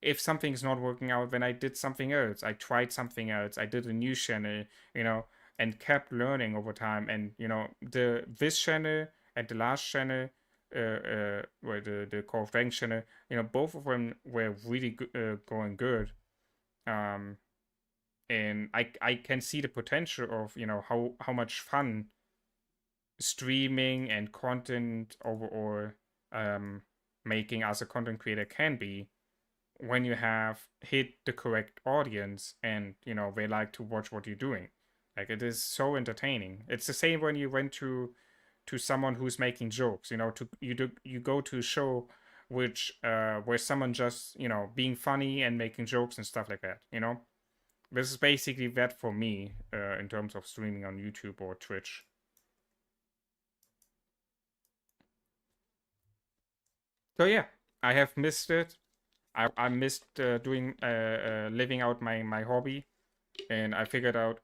if something's not working out, then I did something else. I tried something else. I did a new channel, and kept learning over time. And this channel and the last channel, where the Call of Rank channel, both of them were really going good. And I can see the potential of how much fun streaming and content overall, making as a content creator can be when you have hit the correct audience and they like to watch what you're doing. Like, it is so entertaining. It's the same when you went to someone who's making jokes. You go to a show which where someone just being funny and making jokes and stuff like that. This is basically that for me, in terms of streaming on YouTube or Twitch. So yeah, I have missed it. I missed doing living out my hobby, and I figured out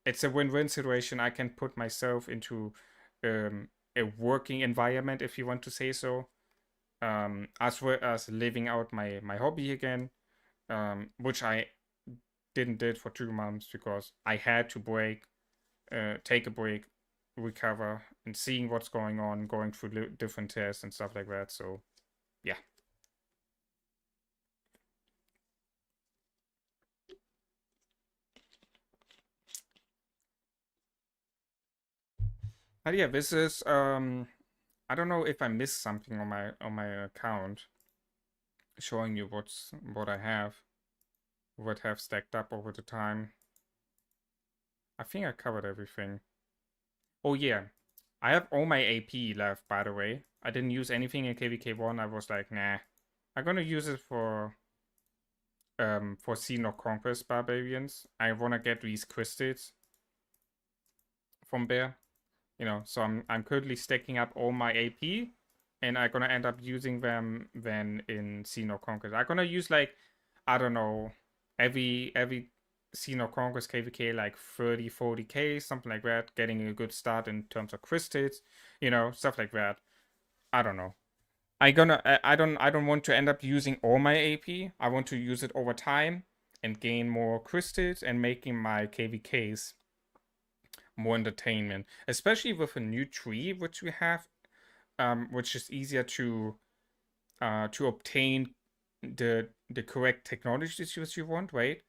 it's a win-win situation. I can put myself into a working environment, if you want to say so, as well as living out my hobby again, which I didn't did for 2 months because I had to take a break, recover, and seeing what's going on, going through different tests and stuff like that. So yeah. But yeah, this is I don't know if I missed something on my account showing you what I have stacked up over the time. I think I covered everything. Oh yeah, I have all my AP left, by the way. I didn't use anything in KVK1. I was like, nah, I'm gonna use it for Scene of Conquest Barbarians. I wanna get these crystals from there. So I'm currently stacking up all my AP, and I'm gonna end up using them then in Scene of Conquest. I'm gonna use, like, I don't know, every Scene of Conquest KVK like 30-40k, something like that, getting a good start in terms of crystals, stuff like that. I don't know. I don't want to end up using all my AP. I want to use it over time and gain more crystals and making my KVKs more entertainment, especially with a new tree which we have, which is easier to obtain the correct technologies which you want, right?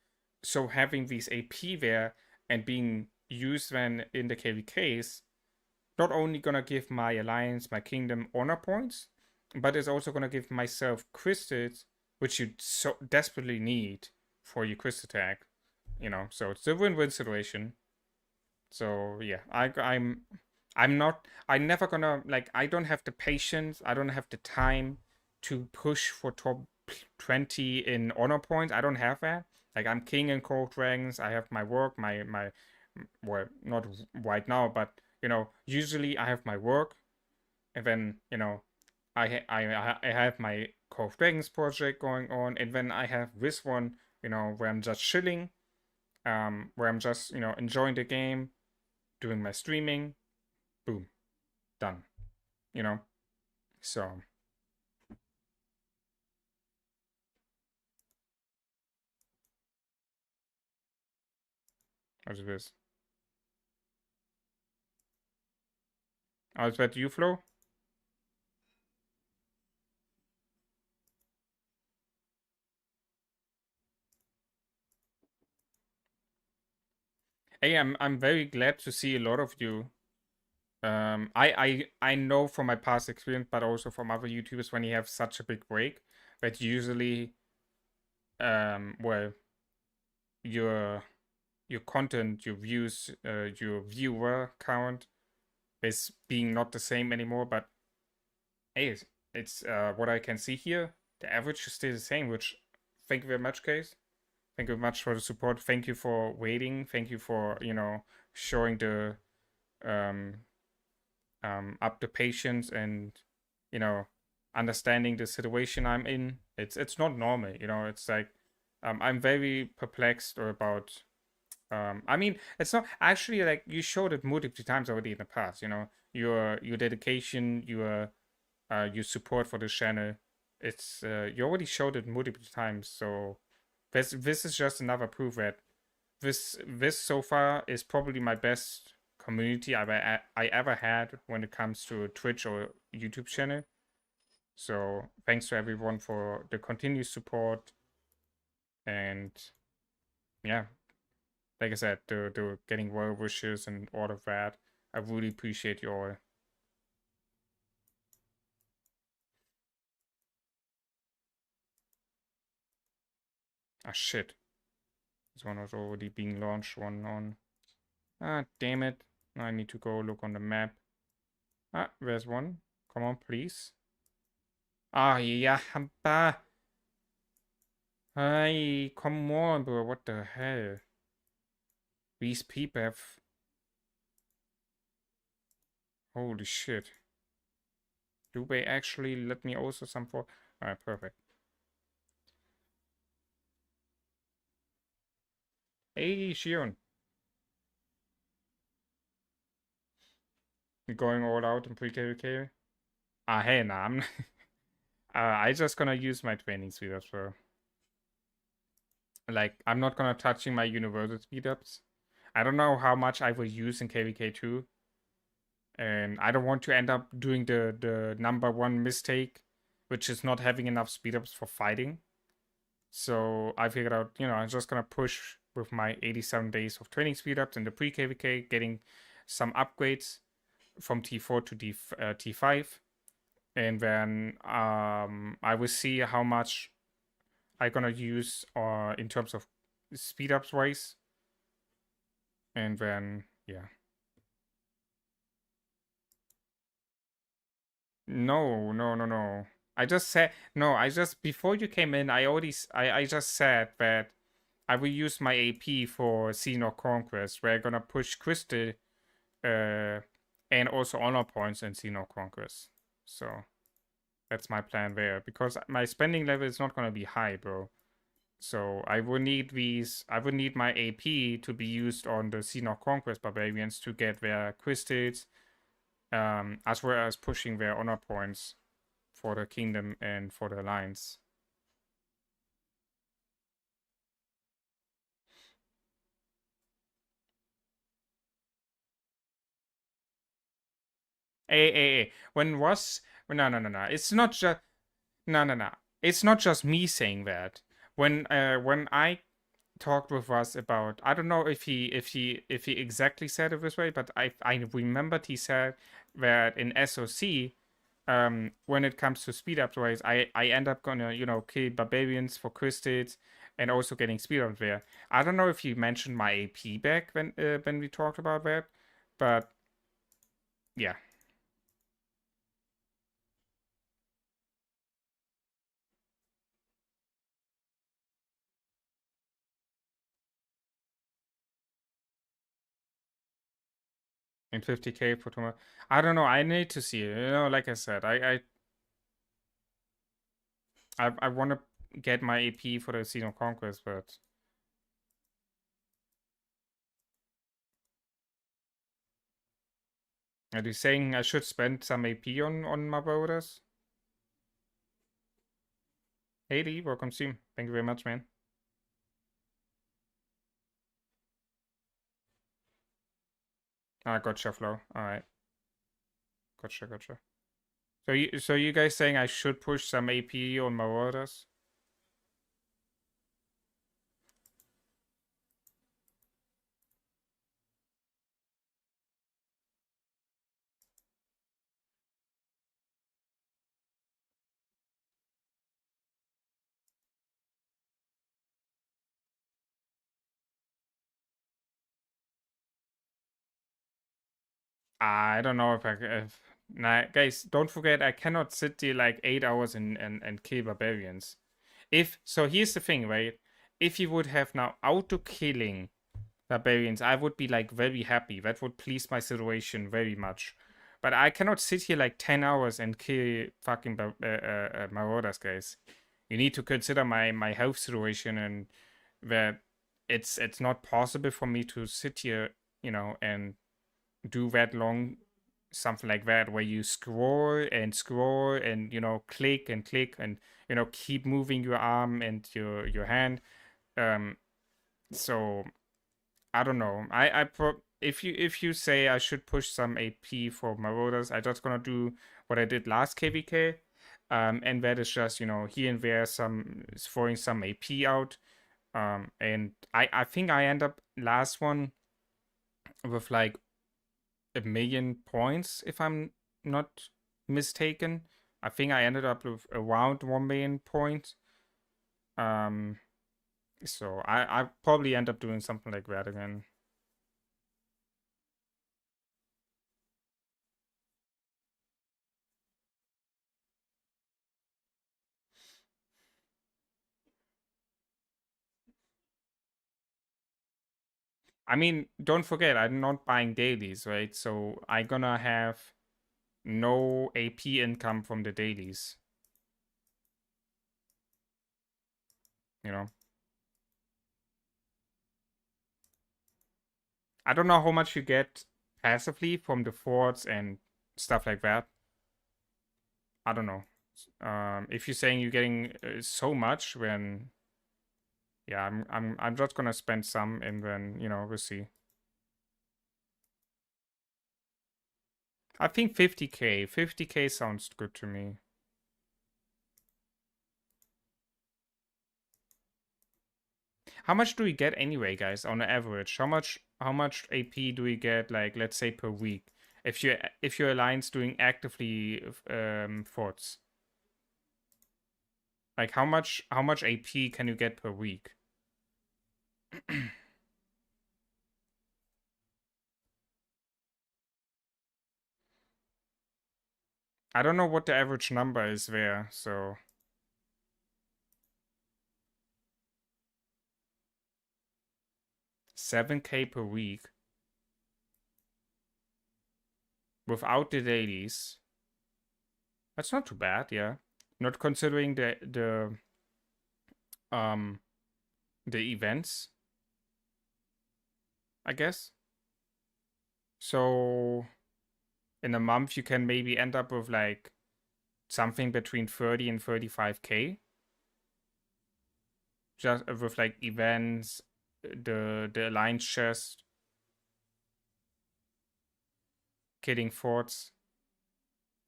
So having these AP there and being used then in the KVKs, not only gonna give my alliance, my kingdom, honor points, but it's also gonna give myself crystals, which you so desperately need for your crystal tag. So it's a win-win situation. So yeah, I'm never gonna, like, I don't have the patience, I don't have the time to push for top 20 in honor points. I don't have that. Like, I'm king in cold ranks. I have my work, my well, not right now, but usually I have my work, and then I have my Call of Dragons project going on, and then I have this one, where I'm just chilling, where I'm just enjoying the game, doing my streaming, boom, done. You know, so how's this? How's that you, Flo? Hey, I'm very glad to see a lot of you. I know from my past experience, but also from other YouTubers, when you have such a big break, that usually well, your content, your views, your viewer count is being not the same anymore. But hey, it's what I can see here. The average is still the same. Which, thank you very much, Case. Thank you very much for the support. Thank you for waiting. Thank you for showing the um up the patience and you know understanding the situation I'm in. It's not normal. It's like I'm very perplexed or about I mean, it's not actually like you showed it multiple times already in the past. Your dedication, your support for the channel. It's you already showed it multiple times. So this is just another proof that this so far is probably my best community I ever had when it comes to a Twitch or YouTube channel. So thanks to everyone for the continued support, and yeah, like I said, the getting well wishes and all of that. I really appreciate you all. Ah shit. This one was already being launched. One on. Ah damn it. Now I need to go look on the map. Ah, there's one. Come on, please. Ah yeah, hampa. Hey, come on, bro. What the hell? These people have. Holy shit. Do they actually let me also some for. Alright, perfect. Hey, Shion. You going all out in pre-KVK? Ah, hey, nah. I just gonna use my training speed ups for. Like, I'm not gonna touching my universal speed ups. I don't know how much I will use in KVK2. And I don't want to end up doing the number one mistake, which is not having enough speed ups for fighting. So I figured out, I'm just gonna push with my 87 days of training speed ups in the pre-KVK, getting some upgrades from T4 to T5, and then I will see how much I'm gonna use in terms of speed ups wise, and then yeah. No, no, no, no. I just said no. I just before you came in, I just said that I will use my AP for Xenor Conquest, where I'm gonna push Crystal, and also honor points in Xenor Conquest. So that's my plan there, because my spending level is not gonna be high, bro. So I will need these. I will need my AP to be used on the Xenor Conquest barbarians to get their crystals, as well as pushing their honor points for the kingdom and for the alliance. Hey. When was no. It's not just no. It's not just me saying that. When I talked with us about, I don't know if he exactly said it this way, but I remembered he said that in SOC, when it comes to speed up ways, I end up gonna kill barbarians for crystals and also getting speed up there. I don't know if you mentioned my AP back when we talked about that, but yeah. In 50K for tomorrow. I don't know. I need to see it. Like I said, I want to get my AP for the Xeno Conquest, but are you saying I should spend some AP on my voters? Hey Lee, welcome stream. Thank you very much, man. Ah, gotcha, Flo. All right, gotcha. So you guys saying I should push some AP on my voters? I don't know nah, guys, don't forget, I cannot sit there like 8 hours and kill barbarians. If so, here's the thing, right? If you would have now auto killing barbarians, I would be like very happy. That would please my situation very much. But I cannot sit here like 10 hours and kill fucking marauders, guys. You need to consider my health situation, and that it's not possible for me to sit here, and do that long something like that where you scroll and click and click and keep moving your arm and your hand. um so I don't know. If you say I should push some AP for Marauders, I just gonna do what I did last KVK, and that is just here and there some throwing some AP out, and I think I end up last one with like 1,000,000 points if I'm not mistaken. I think I ended up with around 1,000,000 points. Um, so I probably end up doing something like that again. I mean, don't forget, I'm not buying dailies, right? So I gonna have no AP income from the dailies, you know. I don't know how much you get passively from the forts and stuff like that. I don't know. If you're saying you're getting so much, then yeah, I'm just gonna spend some, and then we'll see. I think 50k. 50k sounds good to me. How much do we get anyway, guys, on average? How much AP do we get, like, let's say, per week? If your alliance doing actively forts, like how much AP can you get per week? I don't know what the average number is there, so 7k per week without the dailies. That's not too bad, yeah. Not considering um the events, I guess. So in a month you can maybe end up with like something between 30 and 35k, just with like events, the alliance chest, killing forts.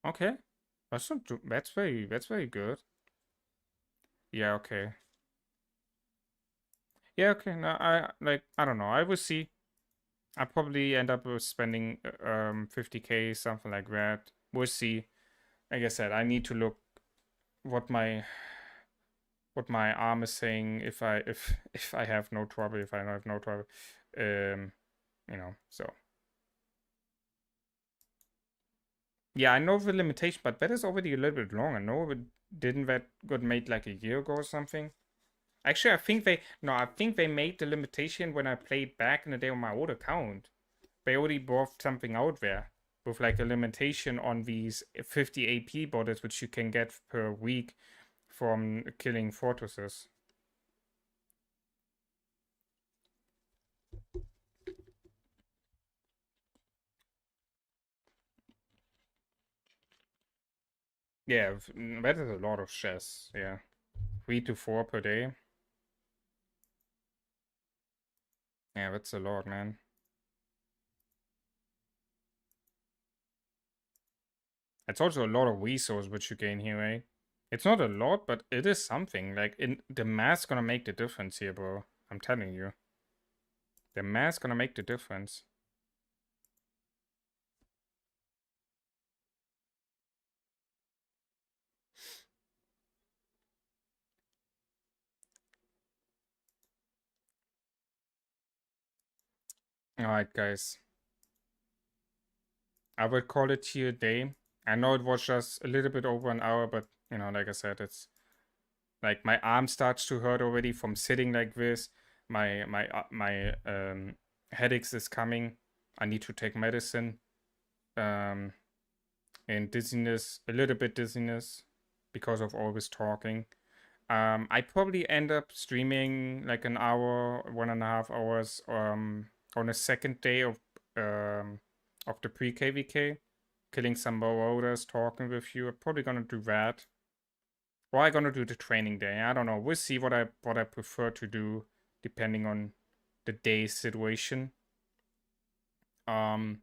Okay, that's not too, that's very good. Yeah, okay. Yeah, okay. No, I don't know. I will see. I probably end up with spending 50k, something like that. We'll see. Like I said, I need to look what my arm is saying, if I have no trouble, if I have no trouble. Um, so yeah, I know the limitation, but that is already a little bit long. I know, but didn't that got made like a year ago or something? Actually, I think they made the limitation when I played back in the day on my old account. They already brought something out there with like a limitation on these 50 AP borders, which you can get per week from killing fortresses. Yeah, that is a lot of chess. Yeah, 3 to 4 per day. Yeah, that's a lot, man. It's also a lot of resource which you gain here, right? It's not a lot, but it is something. Like, the math's gonna make the difference here, bro. I'm telling you. The math's gonna make the difference. Alright, guys. I would call it here a day. I know it was just a little bit over an hour, but you know, like I said, it's like my arm starts to hurt already from sitting like this. My headaches is coming. I need to take medicine. Um, and dizziness, a little bit dizziness because of always talking. I probably end up streaming like an hour, 1.5 hours on a second day of the pre-KVK, killing some marauders, talking with you. I'm probably gonna do that. Or I'm gonna do the training day. I don't know. We'll see what I prefer to do depending on the day's situation. Um,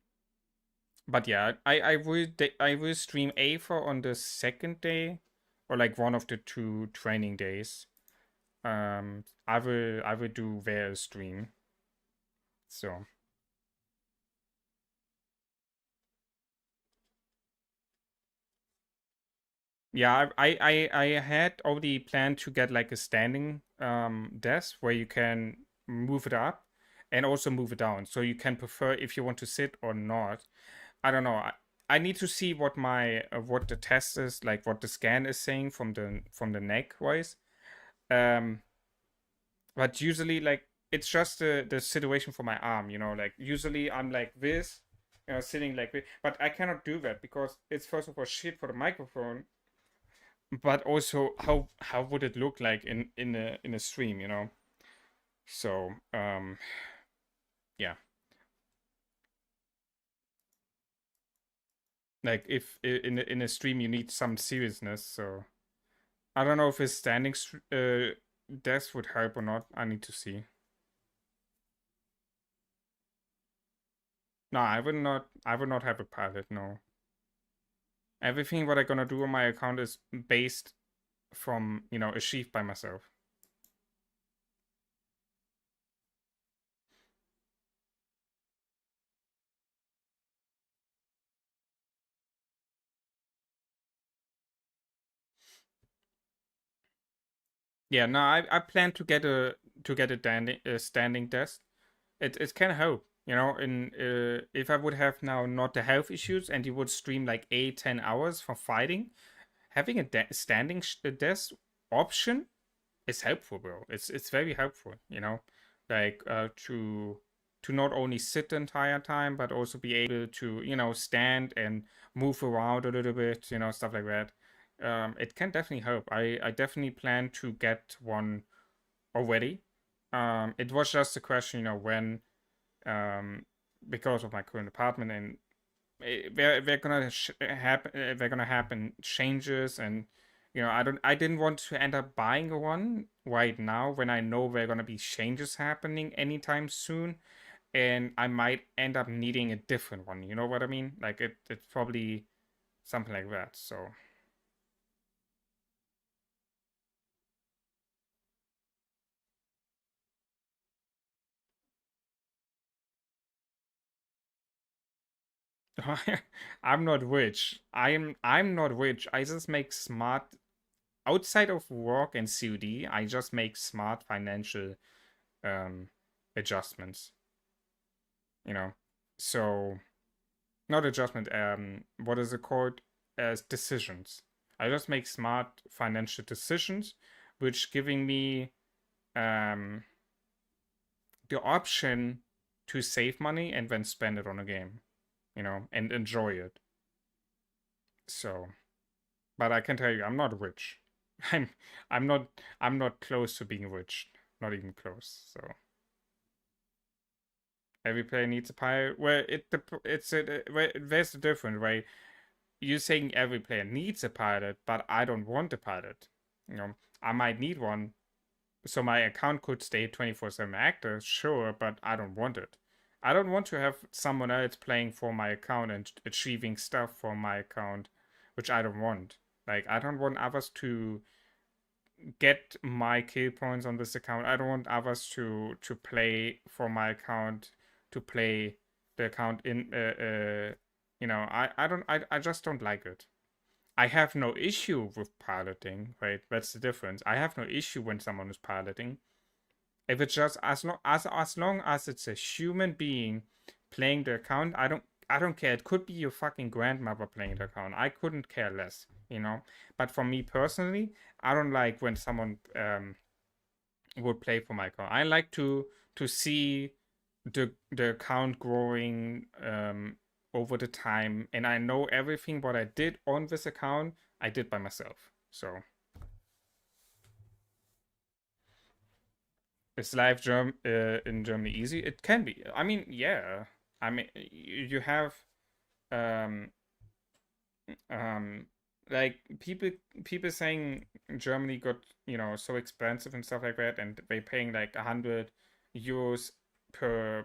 but yeah, I will stream Aether on the second day, or like one of the two training days. I will do their stream. So yeah, I had already planned to get like a standing desk where you can move it up and also move it down, so you can prefer if you want to sit or not. I don't know. I need to see what the test is, like what the scan is saying from the neck wise. Um, but usually like it's just the situation for my arm, like usually I'm like this, sitting like this, but I cannot do that because it's first of all shit for the microphone, but also how would it look like in a stream. So yeah, like if in a stream you need some seriousness, so I don't know if a standing desk would help or not. I need to see. No, I would not have a pilot, no. Everything what I'm gonna do on my account is based from, achieved by myself. Yeah, no, I plan to get a standing desk. It can help, in if I would have now not the health issues and you would stream like 8-10 hours for fighting, having a standing desk option is helpful, bro. It's very helpful, like to not only sit the entire time but also be able to stand and move around a little bit, stuff like that. It can definitely help. I definitely plan to get one already. It was just a question, when um because of my current apartment, and they're gonna happen changes, and I didn't want to end up buying one right now when I know there are gonna be changes happening anytime soon, and I might end up needing a different one. You know what I mean? Like it's probably something like that. So I'm not rich. I'm not rich. I just make smart outside of work and COD. I just make smart financial um adjustments. You know, so not adjustment. What is it called? As decisions. I just make smart financial decisions, which giving me um the option to save money and then spend it on a game, and enjoy it. So, but I can tell you, I'm not rich. I'm I'm not I'm not close to being rich. Not even close. So every player needs a pilot. Well, there's a difference, right? You're saying every player needs a pilot, but I don't want a pilot. I might need one, so my account could stay 24/7 active, sure, but I don't want it. I don't want to have someone else playing for my account and achieving stuff for my account, which I don't want. Like, I don't want others to get my kill points on this account. I don't want others to play for my account, to play the account in I just don't like it. I have no issue with piloting, right? That's the difference. I have no issue when someone is piloting. If it's just as long as it's a human being playing the account, I don't care. It could be your fucking grandmother playing the account. I couldn't care less, you know. But for me personally, I don't like when someone would play for my account. I like to see the account growing over the time, and I know everything what I did on this account I did by myself. So is life in Germany easy? It can be. I mean, yeah. I mean, you have um um like people saying Germany got, you know, so expensive and stuff like that, and they paying like 100 euros per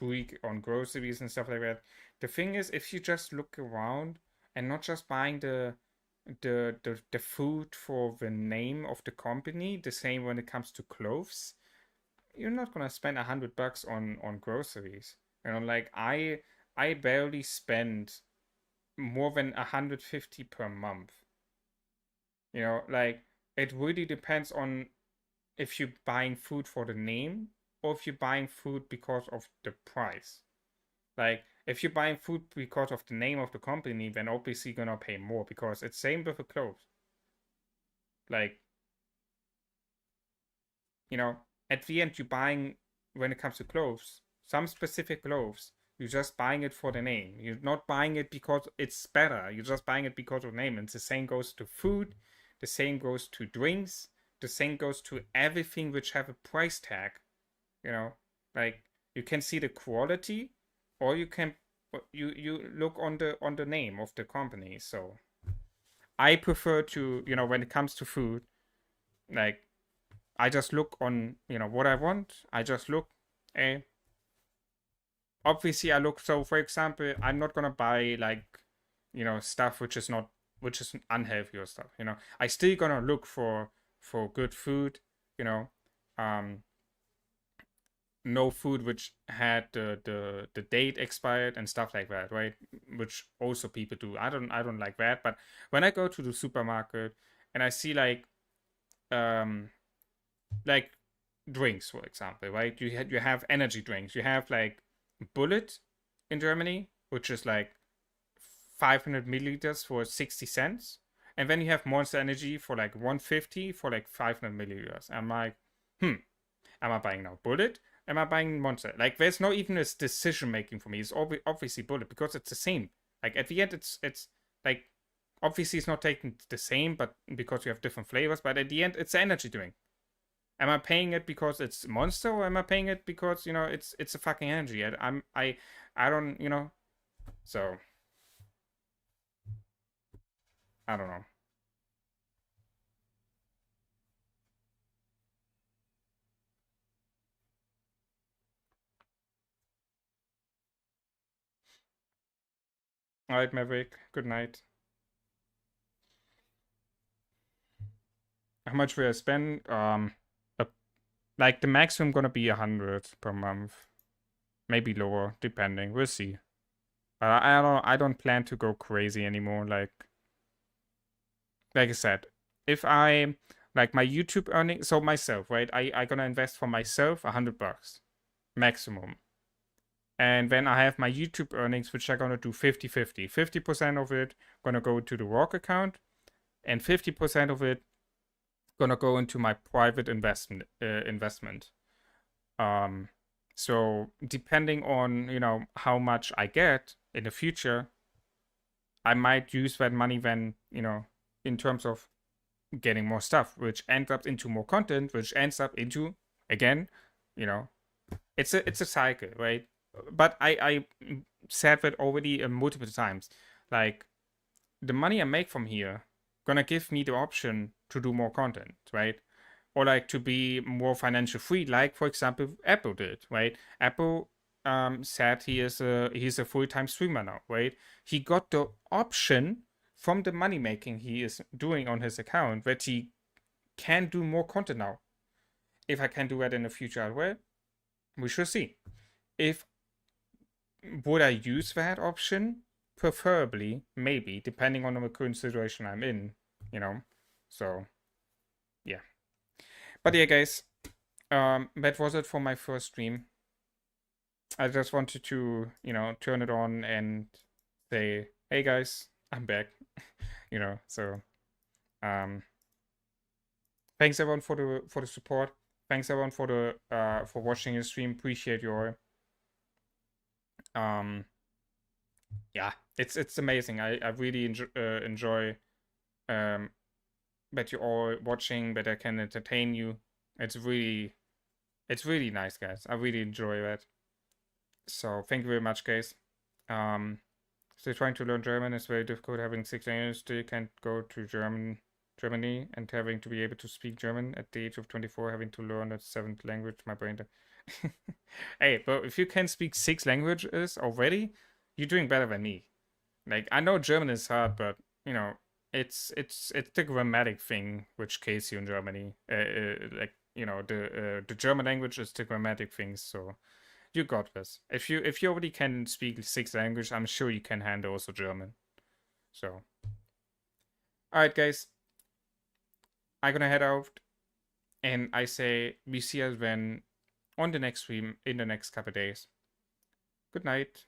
week on groceries and stuff like that. The thing is, if you just look around and not just buying the food for the name of the company, the same when it comes to clothes, you're not gonna spend 100 bucks on groceries. You know, like I barely spend more than 150 per month. You know, like it really depends on if you're buying food for the name or if you're buying food because of the price. Like if you're buying food because of the name of the company, then obviously you're gonna pay more because it's same with the clothes. Like, you know, at the end you're buying, when it comes to clothes, some specific clothes, you're just buying it for the name. You're not buying it because it's better. You're just buying it because of the name. And the same goes to food, the same goes to drinks, the same goes to everything which have a price tag. You know, like you can see the quality, or you look on the name of the company. So I prefer to, you know, when it comes to food, like I just look on, you know, what I want. I just look, and obviously I look. So for example, I'm not gonna buy like, you know, stuff which is unhealthy or stuff. You know, I still gonna look for good food. You know, um, no food which had the date expired and stuff like that, right? Which also people do. I don't like that. But when I go to the supermarket and I see like drinks, for example, right? You have energy drinks. You have like Bullet in Germany, which is like 500 milliliters for 60 cents, and then you have Monster Energy for like 150 for like 500 milliliters. I'm like, am I buying now Bullet? Am I buying Monster? Like, there's no even a decision making for me. It's obviously Bullet because it's the same. Like at the end, it's like obviously it's not taking the same, but because you have different flavors. But at the end, it's energy drink. Am I paying it because it's Monster, or am I paying it because, you know, it's a fucking energy? I don't, you know. So I don't know. All right, Maverick. Good night. How much will I spend? A, like the maximum gonna be 100 per month, maybe lower, depending. We'll see. I don't plan to go crazy anymore. Like I said, if I like my YouTube earnings, so myself, right? I gonna invest for myself 100 bucks maximum. And then I have my YouTube earnings, which are gonna do 50-50. 50% of it gonna go to the Rock account, and 50% of it gonna go into my private investment. Um, so depending on, you know, how much I get in the future, I might use that money then, you know, in terms of getting more stuff, which ends up into more content, which ends up into, again, you know, it's a cycle, right? But I said that already multiple times. Like the money I make from here gonna give me the option to do more content, right? Or like to be more financial free, like for example Apple did, right? Apple said he's a full-time streamer now, right? He got the option from the money making he is doing on his account that he can do more content now. If I can do that in the future as well, we shall see. If would I use that option? Preferably, maybe, depending on the current situation I'm in, you know. So yeah. But yeah, guys, that was it for my first stream. I just wanted to, turn it on and say, hey guys, I'm back. So um thanks everyone for the support. Thanks everyone for watching the stream. Appreciate your um yeah, it's amazing. I really enjoy um that you're all watching, that I can entertain you. It's really nice, guys. I really enjoy that. So thank you very much, guys. So trying to learn German is very difficult. Having 6 languages, still can't go to Germany, and having to be able to speak German at the age of 24, having to learn a seventh language. My brain. Hey, but if you can speak 6 languages already, you're doing better than me. Like, I know German is hard, but it's the grammatic thing which kills you in Germany. The German language is the grammatic thing. So you got this. If you already can speak 6 languages, I'm sure you can handle also German. So, all right, guys, I'm gonna head out, and I say we see us when on the next stream in the next couple days. Good night.